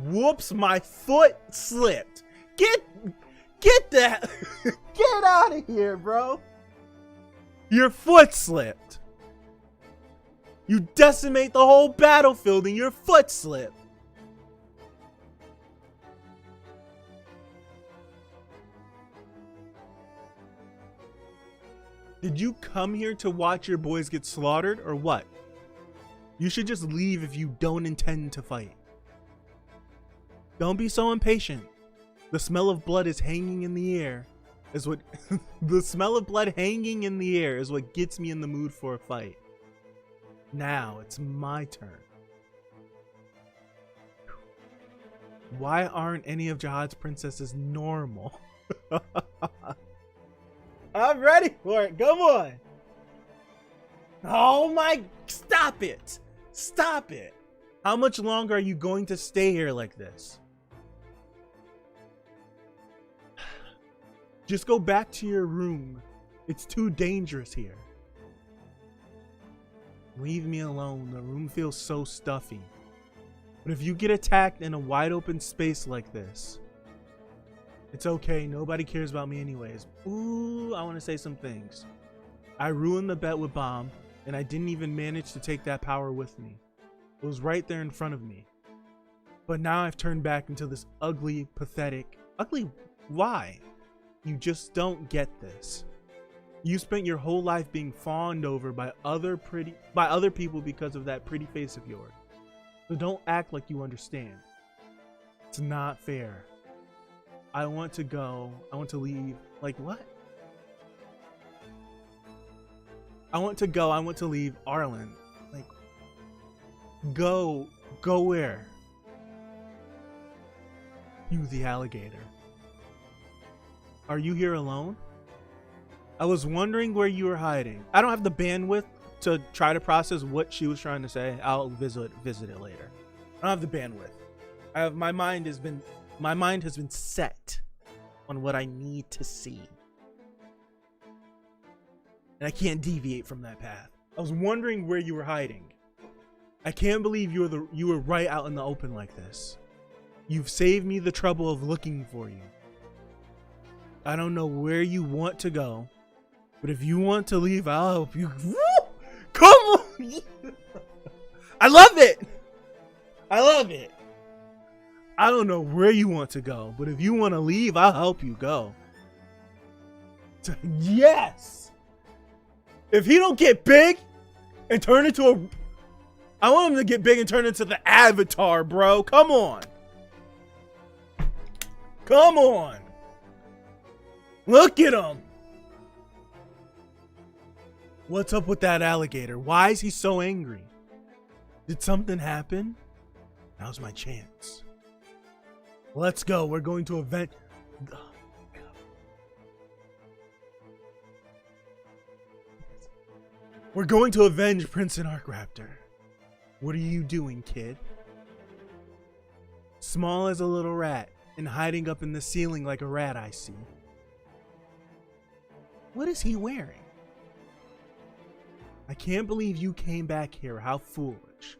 Whoops, my foot slipped. Get that. Get out of here, bro. Your foot slipped. You decimate the whole battlefield and your foot slipped. Did you come here to watch your boys get slaughtered or what? You should just leave if you don't intend to fight. Don't be so impatient. The smell of blood is hanging in the air. The smell of blood hanging in the air is what gets me in the mood for a fight. Now it's my turn. Why aren't any of Jahad's princesses normal? I'm ready for it. Come on. Oh my, stop it. Stop it. How much longer are you going to stay here like this? Just go back to your room. It's too dangerous here. Leave me alone. The room feels so stuffy. But if you get attacked in a wide open space like this, it's okay. Nobody cares about me anyways. Ooh, I want to say some things. I ruined the bet with Baam, and I didn't even manage to take that power with me. It was right there in front of me. But now I've turned back into this ugly, pathetic... Ugly? Why? You just don't get this. You spent your whole life being fawned over by other people because of that pretty face of yours. So don't act like you understand. It's not fair. I want to go. I want to leave. Like what? I want to go. I want to leave Arlen. Like, go. Go where? You the alligator. Are you here alone? I was wondering where you were hiding. I don't have the bandwidth to try to process what she was trying to say. I'll visit it later. I don't have the bandwidth. My mind has been set on what I need to see. And I can't deviate from that path. I was wondering where you were hiding. I can't believe you were right out in the open like this. You've saved me the trouble of looking for you. I don't know where you want to go, but if you want to leave, I'll help you. Woo! Come on! I love it! I love it. I don't know where you want to go, but if you want to leave, I'll help you go. Yes! If he don't get big and turn into a... I want him to get big and turn into the Avatar, bro. Come on. Come on. Look at him. What's up with that alligator? Why is he so angry? Did something happen? Now's my chance. Let's go. We're going to avenge... We're going to avenge Prince and Arkraptor. What are you doing, kid? Small as a little rat and hiding up in the ceiling like a rat, I see. What is he wearing? I can't believe you came back here. How foolish.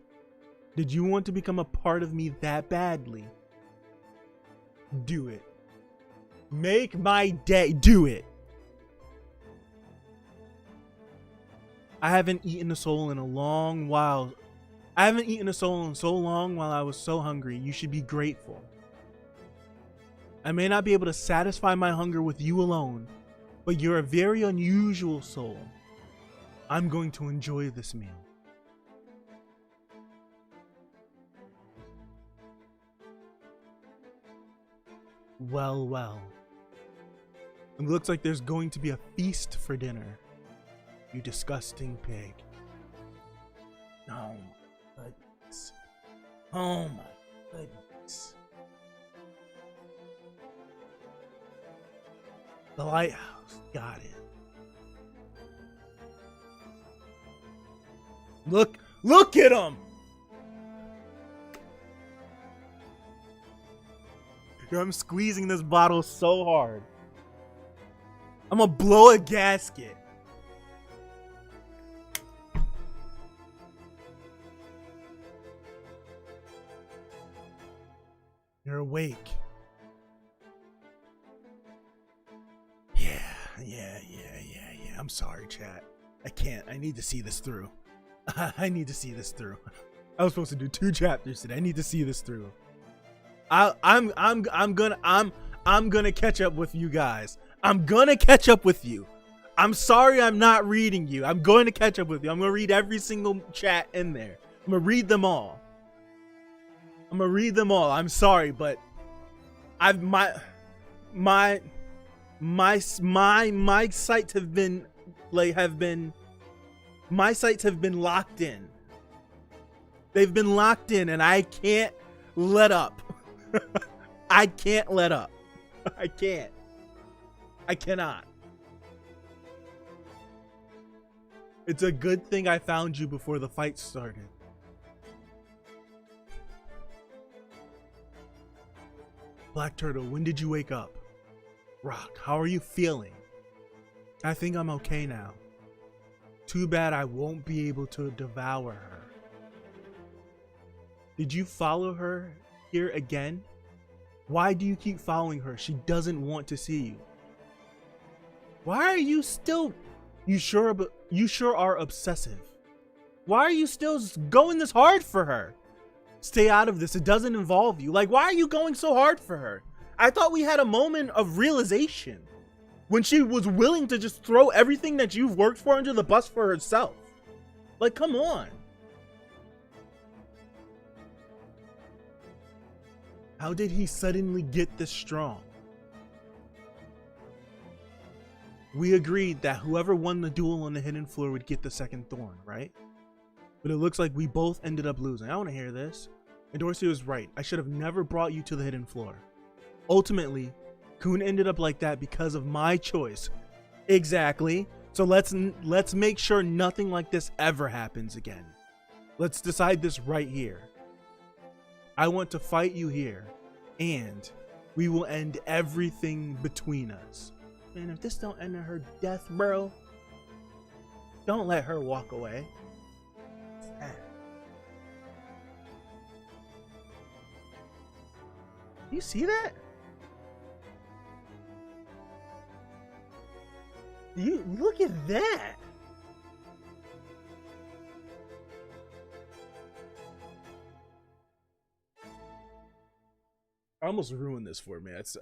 Did you want to become a part of me that badly? Do it. Make my day. Do it. I haven't eaten a soul in a long while. I haven't eaten a soul in so long while I was so hungry. You should be grateful. I may not be able to satisfy my hunger with you alone, but you're a very unusual soul. I'm going to enjoy this meal. Well, well. It looks like there's going to be a feast for dinner. You disgusting pig. Oh my goodness. Oh my goodness. The lighthouse. Got it. Look at him! Yo, I'm squeezing this bottle so hard. I'm gonna blow a gasket. You're awake. Yeah. I'm sorry, chat. I can't. I need to see this through. I need to see this through. I was supposed to do 2 chapters today. I need to see this through. I'm gonna catch up with you guys. I'm gonna catch up with you. I'm sorry I'm not reading you. I'm going to catch up with you. I'm gonna read every single chat in there. I'm gonna read them all. I'm sorry, but my sights have been locked in. They've been locked in and I can't let up. I can't let up. I can't. I cannot. It's a good thing I found you before the fight started. Black Turtle, when did you wake up? Rock, how are you feeling? I think I'm okay now. Too bad I won't be able to devour her. Did you follow her here again? Why do you keep following her? She doesn't want to see you. Why are you still... You sure are obsessive. Why are you still going this hard for her? Stay out of this. It doesn't involve you. Like, why are you going so hard for her? I thought we had a moment of realization when she was willing to just throw everything that you've worked for under the bus for herself. Like, come on. How did he suddenly get this strong? We agreed that whoever won the duel on the hidden floor would get the second thorn, right? But it looks like we both ended up losing. I want to hear this. And Dorsey was right. I should have never brought you to the hidden floor. Ultimately, Kun ended up like that because of my choice. Exactly. So let's make sure nothing like this ever happens again. Let's decide this right here. I want to fight you here, and we will end everything between us. Man, if this don't end in her death, bro, don't let her walk away. You see that? You look at that. I almost ruined this for me. It's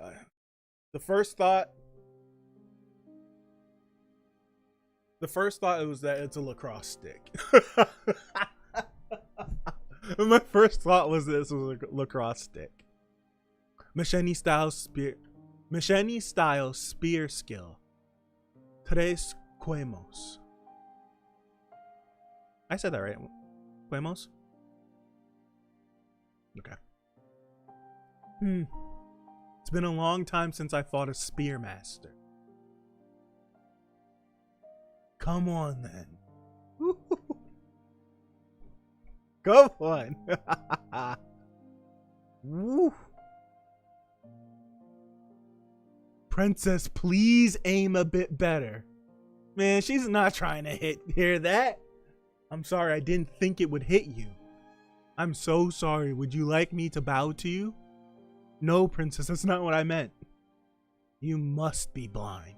the first thought it was that it's a lacrosse stick. My first thought was this was a lacrosse stick. Machete style spear skill. Tres quemos. I said that right. Quemos? Okay. It's been a long time since I fought a spear master. Come on then. Come on. Woo. Princess, please aim a bit better. Man, she's not trying to hear that. I'm sorry, I didn't think it would hit you. I'm so sorry. Would you like me to bow to you? No, princess, that's not what I meant. You must be blind.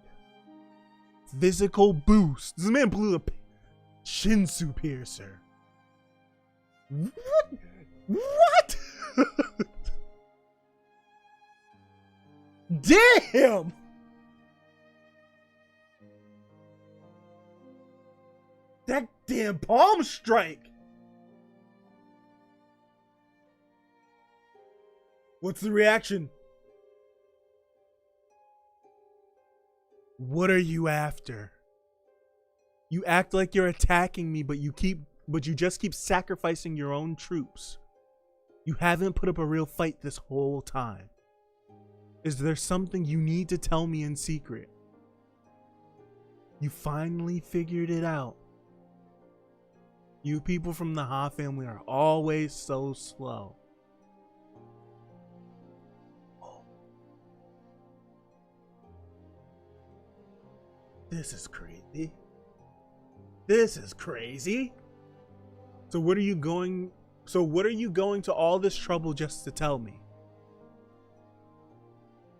Physical boost. This man blew a Shinsu piercer. What? What? Damn! That damn palm strike! What's the reaction? What are you after? You act like you're attacking me, but you just keep sacrificing your own troops. You haven't put up a real fight this whole time. Is there something you need to tell me in secret? You finally figured it out. You people from the Ha family are always so slow. This is crazy. This is crazy. So what are you going to all this trouble just to tell me?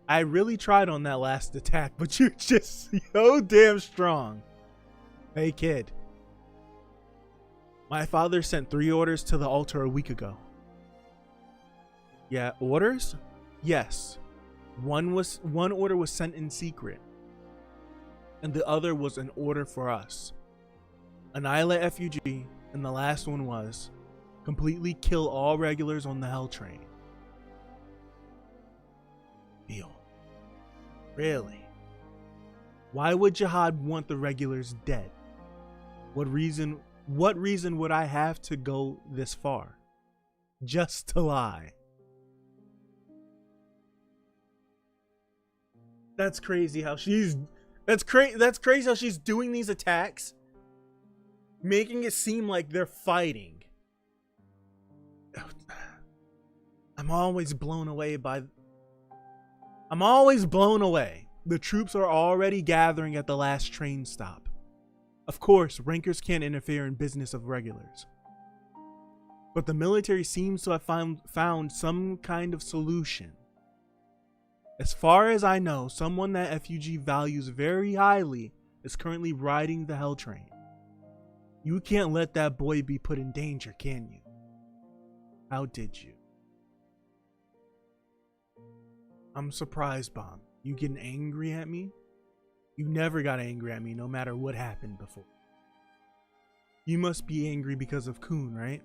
I really tried on that last attack, but you're just so damn strong. Hey kid. My father sent 3 orders to the altar a week ago. Yeah, orders? Yes. One order was sent in secret. And the other was an order for us. Annihilate FUG, and the last one was completely kill all regulars on the Hell Train. Deal. Really? Why would Jahad want the regulars dead? What reason would I have to go this far? Just to lie. That's crazy how she's That's crazy how she's doing these attacks, making it seem like they're fighting. I'm always blown away. The troops are already gathering at the last train stop. Of course, rankers can't interfere in business of regulars. But the military seems to have found some kind of solution. As far as I know, someone that FUG values very highly is currently riding the Hell Train. You can't let that boy be put in danger, can you? How did you? I'm surprised, Baam. You getting angry at me? You never got angry at me no matter what happened before. You must be angry because of Kun, right?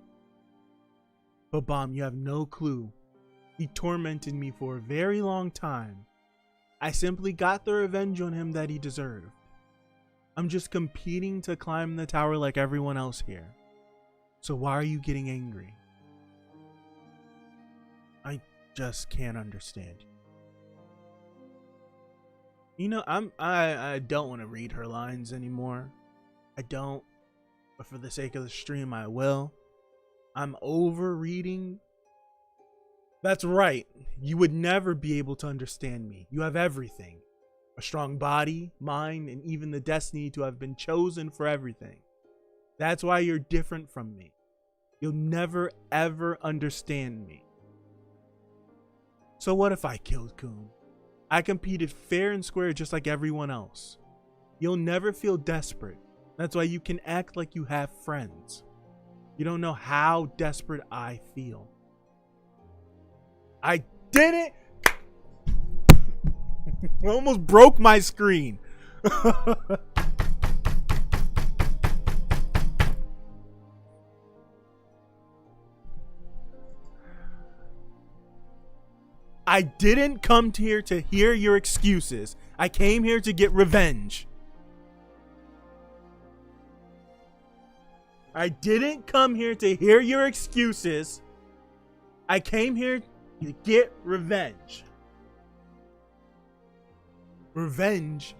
But Baam, you have no clue. He tormented me for a very long time. I simply got the revenge on him that he deserved. I'm just competing to climb the tower like everyone else here. So why are you getting angry? I just can't understand. You know, I don't want to read her lines anymore. I don't, but for the sake of the stream, I will. I'm over reading. That's right. You would never be able to understand me. You have everything. A strong body, mind, and even the destiny to have been chosen for everything. That's why you're different from me. You'll never ever understand me. So what if I killed Kun? I competed fair and square just like everyone else. You'll never feel desperate. That's why you can act like you have friends. You don't know how desperate I feel. I did it! I almost broke my screen. I didn't come here to hear your excuses. I came here to get revenge. I didn't come here to hear your excuses. I came here to get revenge. Revenge?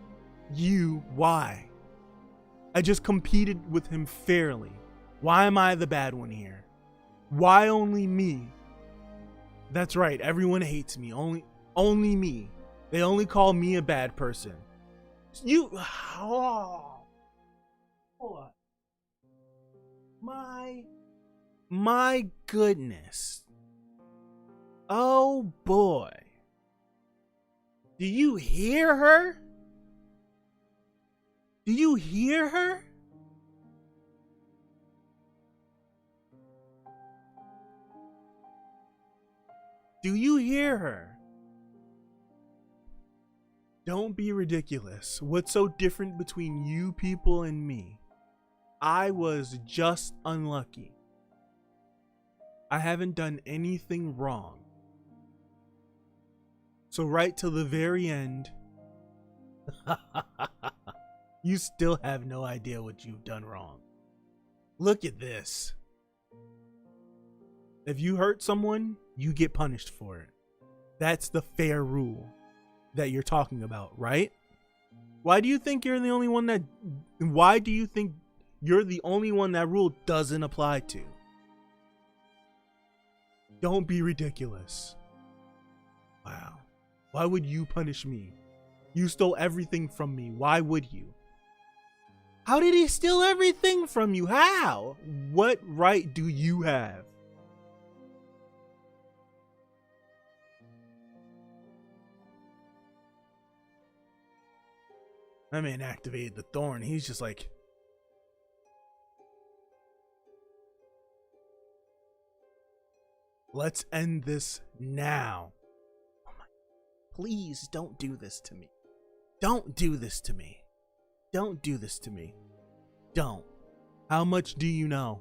You? Why? I just competed with him fairly. Why am I the bad one here? Why only me? That's right, everyone hates me. Only me. They only call me a bad person. You... Oh. Hold on. My goodness. Oh boy. Do you hear her? Do you hear her? Do you hear her? Don't be ridiculous. What's so different between you people and me? I was just unlucky. I haven't done anything wrong. So right till the very end, you still have no idea what you've done wrong. Look at this. If you hurt someone, you get punished for it. That's the fair rule that you're talking about, right? Why do you think you're the only one that... Why do you think you're the only one that rule doesn't apply to? Don't be ridiculous. Wow. Why would you punish me? You stole everything from me. Why would you? How did he steal everything from you? How? What right do you have? That man activated the thorn. He's just like... Let's end this now. Oh my... Please don't do this to me. Don't do this to me. Don't do this to me. Don't. How much do you know?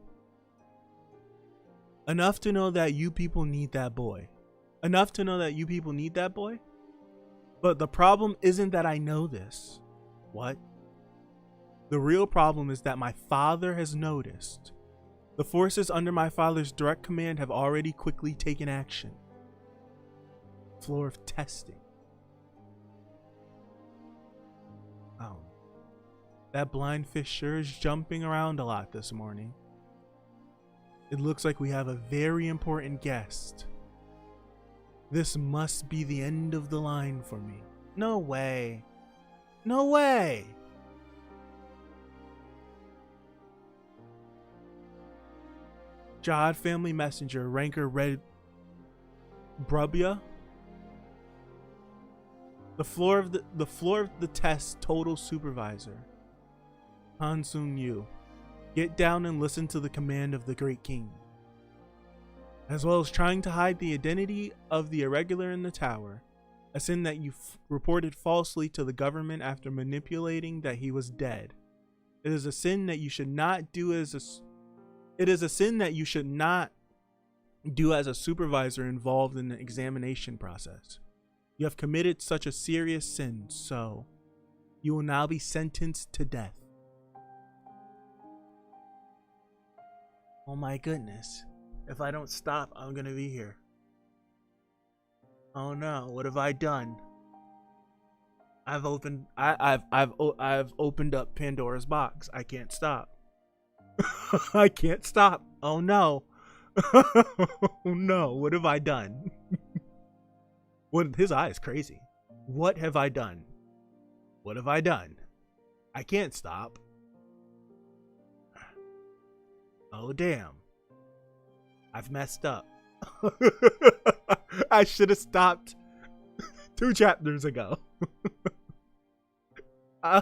Enough to know that you people need that boy. Enough to know that you people need that boy? But the problem isn't that I know this. What? The real problem is that my father has noticed. The forces under my father's direct command have already quickly taken action. Floor of testing. Oh. That blind fish sure is jumping around a lot this morning. It looks like we have a very important guest. This must be the end of the line for me. No way. No way! Jahad family messenger, ranker Red Brubia. The floor of the test total supervisor. Hansun Yu. Get down and listen to the command of the great king. As well as trying to hide the identity of the irregular in the tower, a sin that you reported falsely to the government after manipulating that he was dead. It is a sin that you should not do as a supervisor involved in the examination process. You have committed such a serious sin, so you will now be sentenced to death. Oh my goodness. If I don't stop, I'm gonna be here. Oh no, what have I done? I've opened up Pandora's box. I can't stop. I can't stop. Oh no. Oh no, what have I done? What, his eye is crazy. What have I done? What have I done? I can't stop. Oh damn. I've messed up. I should have stopped 2 chapters ago. I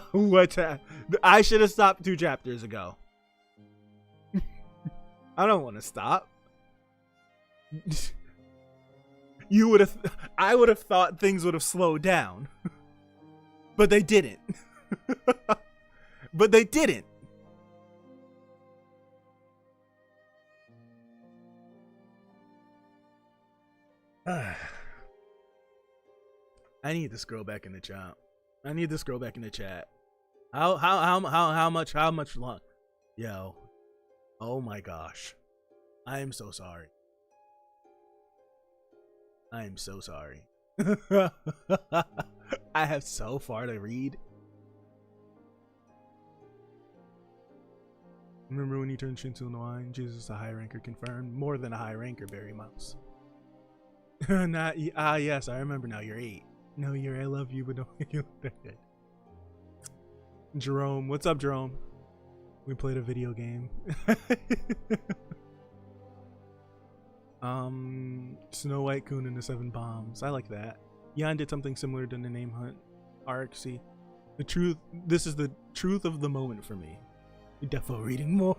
should have stopped 2 chapters ago. I don't want to stop. I would have thought things would have slowed down. But they didn't. But they didn't. I need this girl back in the chat. I need this girl back in the chat. How much luck? Yo. Oh my gosh. I am so sorry. I am so sorry. I have so far to read. Remember when you turned Shinsu into wine? Jesus, a high ranker confirmed. More than a high ranker, Barry Mouse. Yes, I remember now. You're 8. No, I love you, but don't you look that good. Jerome, what's up, Jerome? We played a video game. Snow White Coon and the 7 Bombs. I like that. Jan did something similar to the Name Hunt arc. See, this is the truth of the moment for me. We're definitely reading more.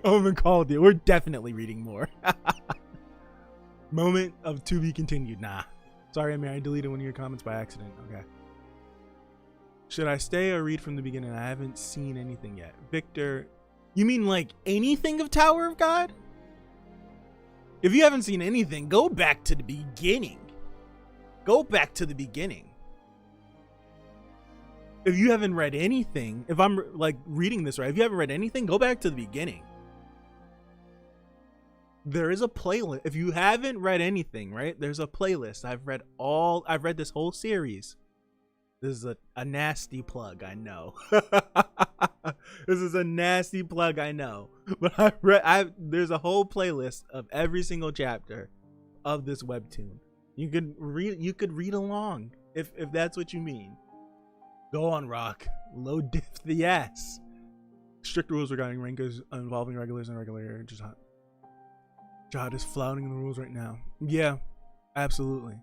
Omen called it. We're definitely reading more. Moment of to be continued. Nah. Sorry, Amir, I deleted one of your comments by accident. Okay. Should I stay or read from the beginning? I haven't seen anything yet. Victor, you mean like anything of Tower of God? If you haven't seen anything, go back to the beginning. Go back to the beginning. If you haven't read anything, if I'm like reading this right, if you haven't read anything, go back to the beginning. There is a playlist. If you haven't read anything, right? There's a playlist. I've read this whole series. This is a nasty plug, I know. This is a nasty plug, I know. But there's a whole playlist of every single chapter of this webtoon. You could read along if that's what you mean. Go on, Rock. Low diff the ass. Strict rules regarding rankers involving regulars and regular. Jahad is flouting the rules right now. Yeah, absolutely.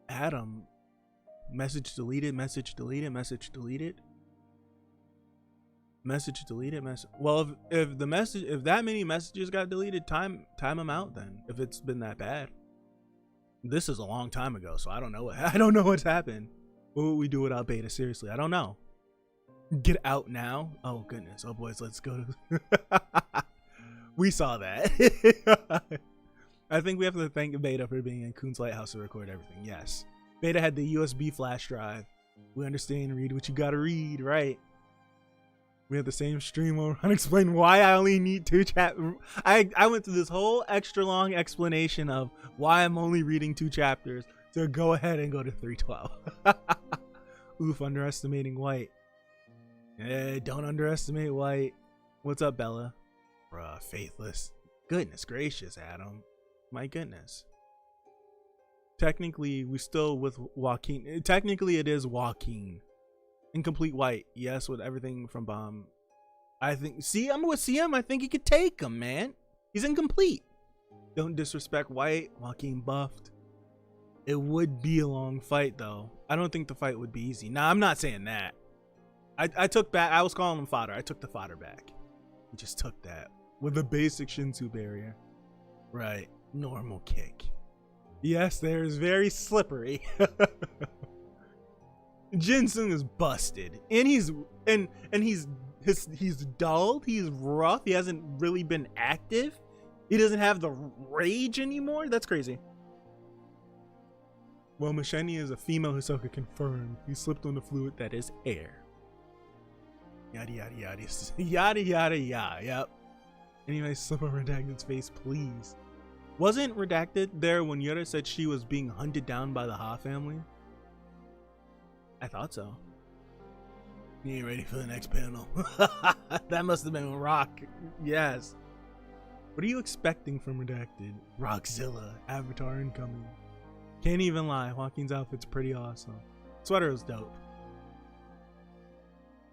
Adam. Message deleted, message deleted, message deleted. Message deleted, message. Well, if that many messages got deleted, time them out then. If it's been that bad. This is a long time ago, so I don't know what's happened. What would we do without beta? Seriously, I don't know. Get out now? Oh goodness. Oh boys, let's go to we saw that. I think we have to thank Beta for being in Coon's Lighthouse to record everything. Yes. Beta had the USB flash drive. We understand, read what you gotta read, right? We have the same stream over unexplained why I only need 2 chapters. I went through this whole extra long explanation of why I'm only reading 2 chapters to go ahead and go to 312. Oof, underestimating White. Don't underestimate White. What's up, Bella? Bruh, faithless. Goodness gracious, Adam. My goodness. Technically, we still with Joaquin. Technically, it is Joaquin. Incomplete White. Yes, with everything from Baam. I think. See, I'm with CM. I think he could take him, man. He's incomplete. Don't disrespect White. Joaquin buffed. It would be a long fight though. I don't think the fight would be easy. Nah, I'm not saying that. I took back. I was calling him fodder. I took the fodder back. He just took that with a basic Shinsu barrier. Right. Normal kick. Yes, there's very slippery. Jinsung is busted, and he's dulled. He's rough. He hasn't really been active. He doesn't have the rage anymore. That's crazy. Well, Masheni is a female Hisoka confirmed. He slipped on the fluid that is air. Yada yada yada yada yada yada. Yep. Anyway, slip on Redacted's face, please. Wasn't Redacted there when Yura said she was being hunted down by the Ha family? I thought so. You ain't ready for the next panel. That must have been Rock. Yes. What are you expecting from Redacted? Rockzilla, Avatar incoming. Can't even lie, Joaquin's outfit's pretty awesome. Sweater is dope.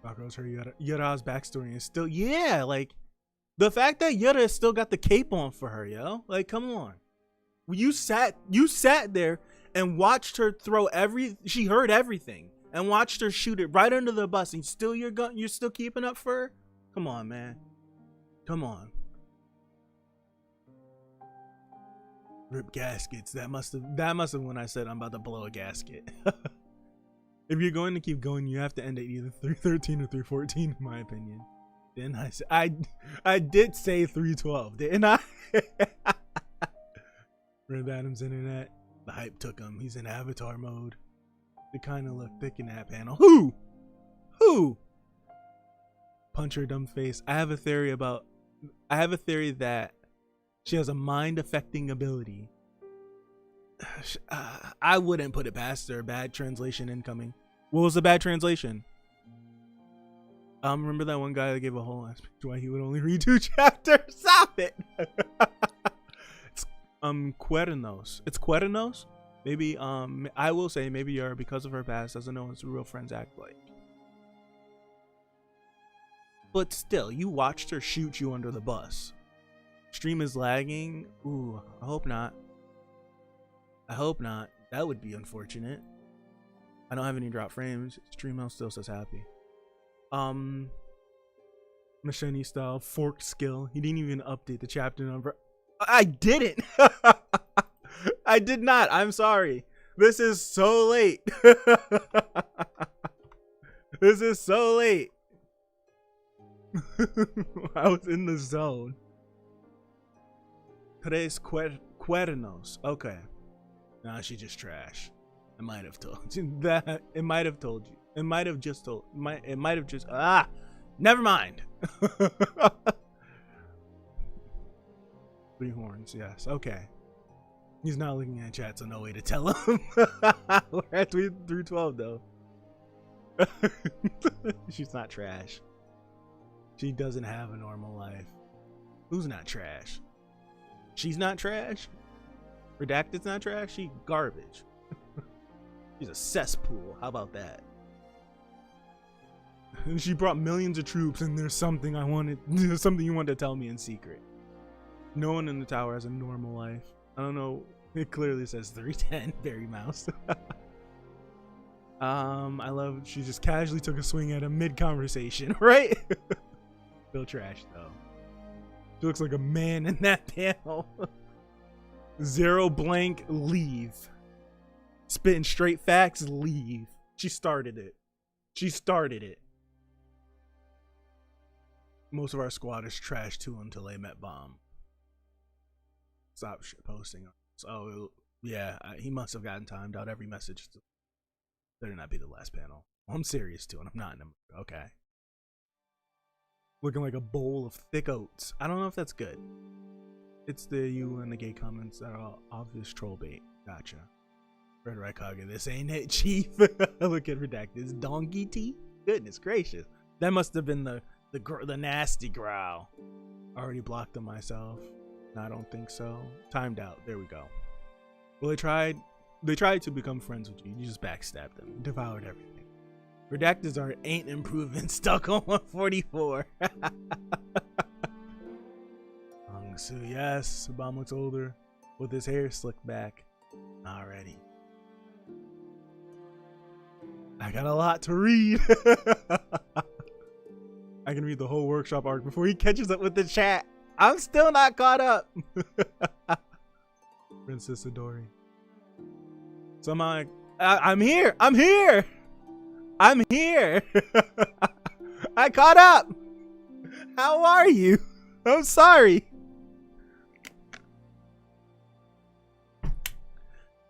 Rocco's her Yura's backstory is still, yeah, like the fact that Yura still got the cape on for her, yo. Like, come on. You sat there and watched her throw she heard everything and watched her shoot it right under the bus, and still you're still keeping up for her? Come on, man. Come on. Rip gaskets. That must have when I said I'm about to blow a gasket. If you're going to keep going, you have to end at either 313 or 314, in my opinion. Then I did say 312, didn't I? Rip Adams internet. The hype took him. He's in avatar mode. They kind of look thick in that panel. Who? Punch her dumb face. I have a theory that she has a mind-affecting ability. I wouldn't put it past her. Bad translation incoming. What was the bad translation? Remember that one guy that gave a whole ass speech why he would only read 2 chapters? Stop it! It's Cuernos. It's Cuernos? Maybe I will say maybe Yura, because of her past, doesn't know what real friends act like. But still, you watched her shoot you under the bus. Stream is lagging. Ooh, I hope not. I hope not. That would be unfortunate. I don't have any drop frames. Stream still says happy. Machine style forked skill. He didn't even update the chapter number. I didn't. I did not. I'm sorry. This is so late. This is so late. I was in the zone. Today's Cuernos. Okay. Nah, she just trash. I might have told you that. It might have told you. It might have just told. It might have just. Never mind. 3 horns. Yes. Okay. He's not looking at chat, so no way to tell him. We're at 312 though. She's not trash. She doesn't have a normal life. Who's not trash? She's not trash. Redacted's not trash. She garbage. She's a cesspool. How about that? And she brought millions of troops, and there's something something you wanted to tell me in secret. No one in the tower has a normal life. I don't know. It clearly says 310. Berry Mouse. I love. She just casually took a swing at him mid-conversation, right? Still trash though. She looks like a man in that panel. 0 blank leave. Spitting straight facts, leave. She started it. She started it. Most of our squad is trash too until they met Baam. Stop posting. So yeah, he must have gotten timed out every message. Better not be the last panel. I'm serious too, and I'm not in them. Okay. Looking like a bowl of thick oats. I don't know if that's good. It's the you and the gay comments that are obvious troll bait. Gotcha. Red Raikage, this ain't it, Chief. Look at Redacted. This donkey teeth? Goodness gracious. That must have been the nasty growl. Already blocked him myself. No, I don't think so. Timed out. There we go. Well, they tried to become friends with you. You just backstabbed them. Devoured everything. Redacted's art ain't improving. Stuck on 144. So yes, Baam looks older with his hair slicked back. Alrighty. I got a lot to read. I can read the whole workshop arc before he catches up with the chat. I'm still not caught up. Princess Adori. Somehow I'm here. I'm here. I'm here. I caught up. How are you? I'm sorry.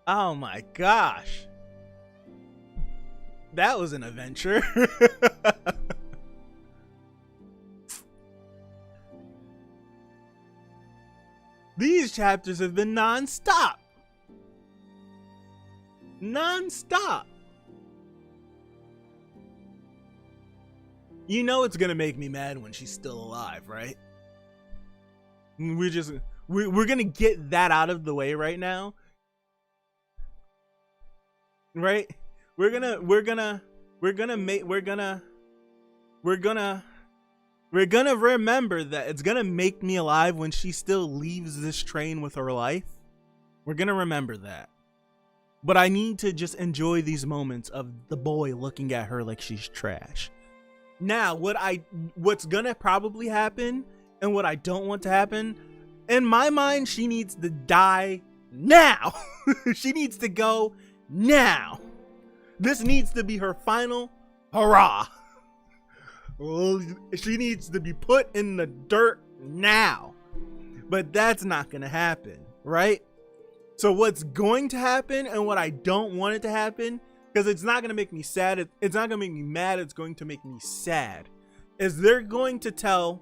Oh my gosh. That was an adventure. These chapters have been non-stop. Non-stop. You know it's gonna make me mad when she's still alive, right? We're gonna get that out of the way right now. Right? We're gonna remember that it's gonna make me alive when she still leaves this train with her life. We're gonna remember that. But I need to just enjoy these moments of the boy looking at her like she's trash. Now, what's gonna probably happen and what I don't want to happen, in my mind, she needs to die now. She needs to go now. This needs to be her final hurrah. She needs to be put in the dirt now. But that's not gonna happen, right? So what's going to happen and what I don't want it to happen, because it's not gonna make me sad, it's not gonna make me mad, it's going to make me sad, is they're going to tell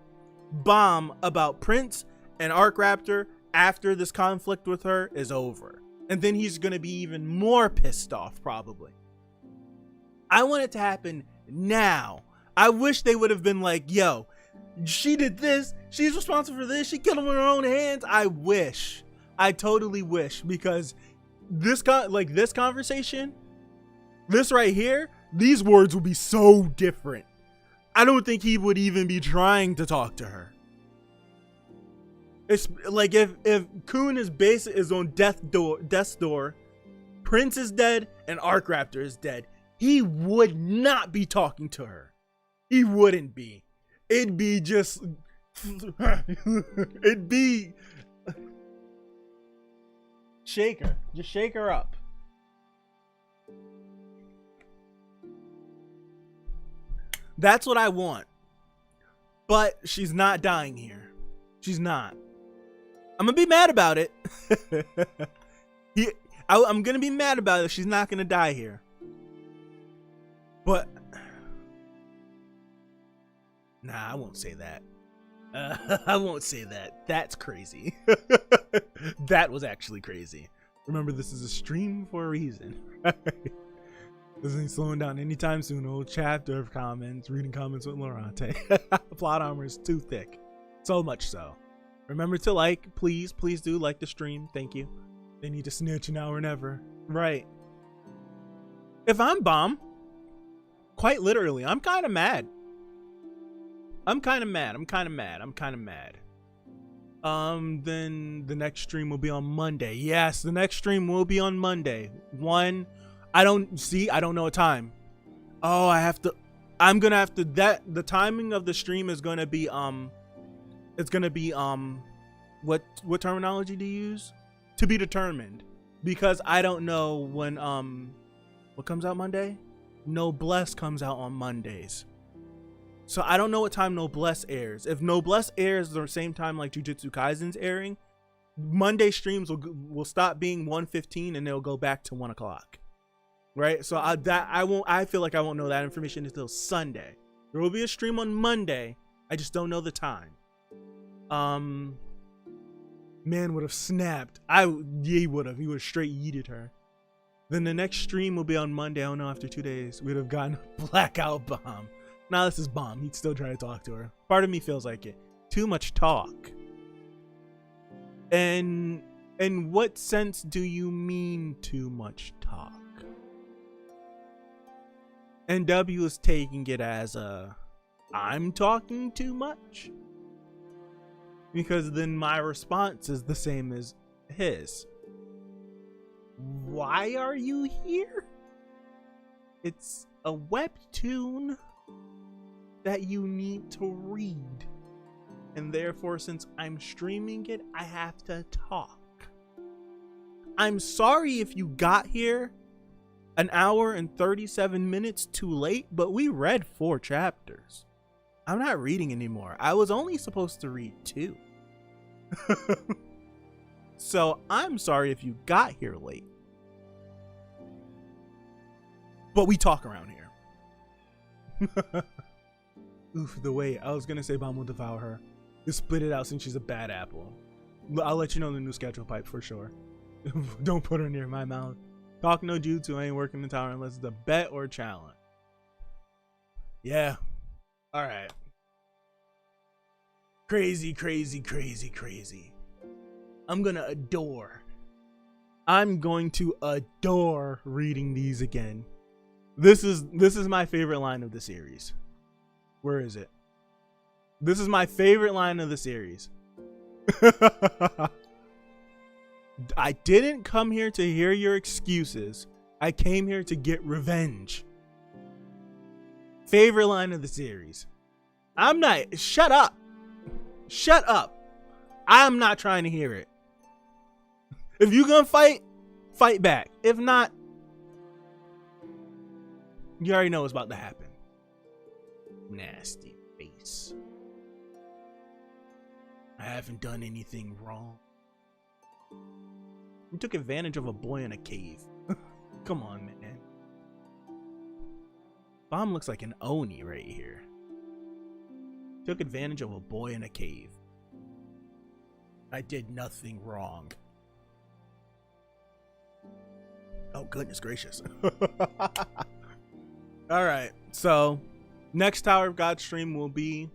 Baam about Prince and Arc Raptor after this conflict with her is over. And then he's gonna be even more pissed off, probably. I want it to happen now. I wish they would have been like, yo, she did this, she's responsible for this, she killed him with her own hands. I wish. I totally wish, because this conversation, this right here, these words would be so different. I don't think he would even be trying to talk to her. It's like if Kun is on death's door, Prince is dead, and Arc Raptor is dead, he would not be talking to her. He wouldn't be. It'd be just it'd be shake her. Just shake her up. That's what I want. But she's not dying here. She's not. I'm gonna be mad about it. I'm gonna be mad about it. She's not gonna die here. But nah, I won't say that. I won't say that. That's crazy. That was actually crazy. Remember, this is a stream for a reason. This ain't slowing down anytime soon. Old chapter of comments, reading comments with Lorante. Plot armor is too thick. So much so. Remember to like, please do like the stream. Thank you. They need to snitch now or never. Right. If I'm Baam, quite literally, I'm kind of mad. I'm kind of mad. Then the next stream will be on Monday. Yes, the next stream will be on Monday. I don't know a time. Oh, I'm gonna have to, the timing of the stream is gonna be, it's gonna be, what terminology do you use? To be determined. Because I don't know when, what comes out Monday? Noblesse comes out on Mondays. So I don't know what time Noblesse airs. If Noblesse airs the same time like Jujutsu Kaisen's airing, Monday streams will stop being 1:15 and they'll go back to 1 o'clock. Right? So I feel like I won't know that information until Sunday. There will be a stream on Monday. I just don't know the time. Man would have snapped. He would have straight yeeted her. Then the next stream will be on Monday. I don't know, after 2 days. We'd have gotten blackout Baam. Now this is Baam. He'd still try to talk to her. Part of me feels like it. Too much talk. And in what sense do you mean too much talk? NW is taking it as I'm talking too much. because then my response is the same as his. Why are you here? It's a webtoon that you need to read. And therefore, since I'm streaming it, I have to talk. I'm sorry if you got here an hour and 37 minutes too late, but we read 4 chapters. I'm not reading anymore. I was only supposed to read 2. So I'm sorry if you got here late. But we talk around here. Oof, the way I was gonna say Baam will devour her. Just split it out since she's a bad apple. I'll let you know the new schedule pipe for sure. Don't put her near my mouth. Talk no jutsu ain't working the tower unless it's a bet or a challenge. Yeah. Alright. Crazy, crazy, crazy, crazy. I'm going to adore reading these again. This is my favorite line of the series. Where is it? This is my favorite line of the series. I didn't come here to hear your excuses. I came here to get revenge. Favorite line of the series. Shut up. Shut up. I'm not trying to hear it. If you gonna fight, fight back. If not, you already know what's about to happen. Nasty face. I haven't done anything wrong. You took advantage of a boy in a cave. Come on, man. Baam looks like an Oni right here. Took advantage of a boy in a cave. I did nothing wrong. Oh, goodness gracious. Alright, so next Tower of God stream will be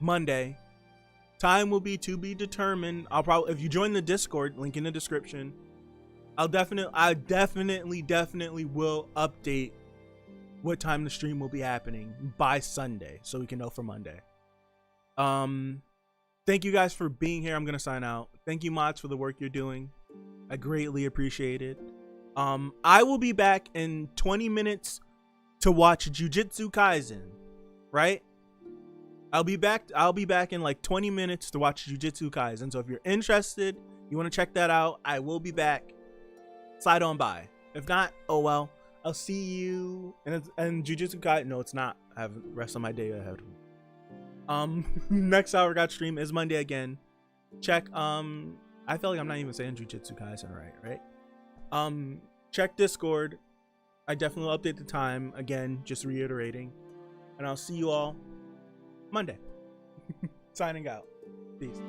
Monday. Time will be to be determined. I'll probably, if you join the Discord, link in the description, I definitely will update what time the stream will be happening by Sunday, so we can know for Monday. Thank you guys for being here. I'm gonna sign out. Thank you, mods, for the work you're doing. I greatly appreciate it. I will be back in 20 minutes to watch Jujutsu Kaisen, right? I'll be back in like 20 minutes to watch Jujutsu Kaisen. So if you're interested, you want to check that out, I will be back. Slide on by. If not, oh well. I'll see you. And Jujutsu Kaisen, no, it's not. I have the rest of my day ahead of me. Next Hour God stream is Monday again. Check, I feel like I'm not even saying Jujutsu Kaisen right? Check Discord. I definitely will update the time. Again, just reiterating. And I'll see you all Monday. Signing out. Peace.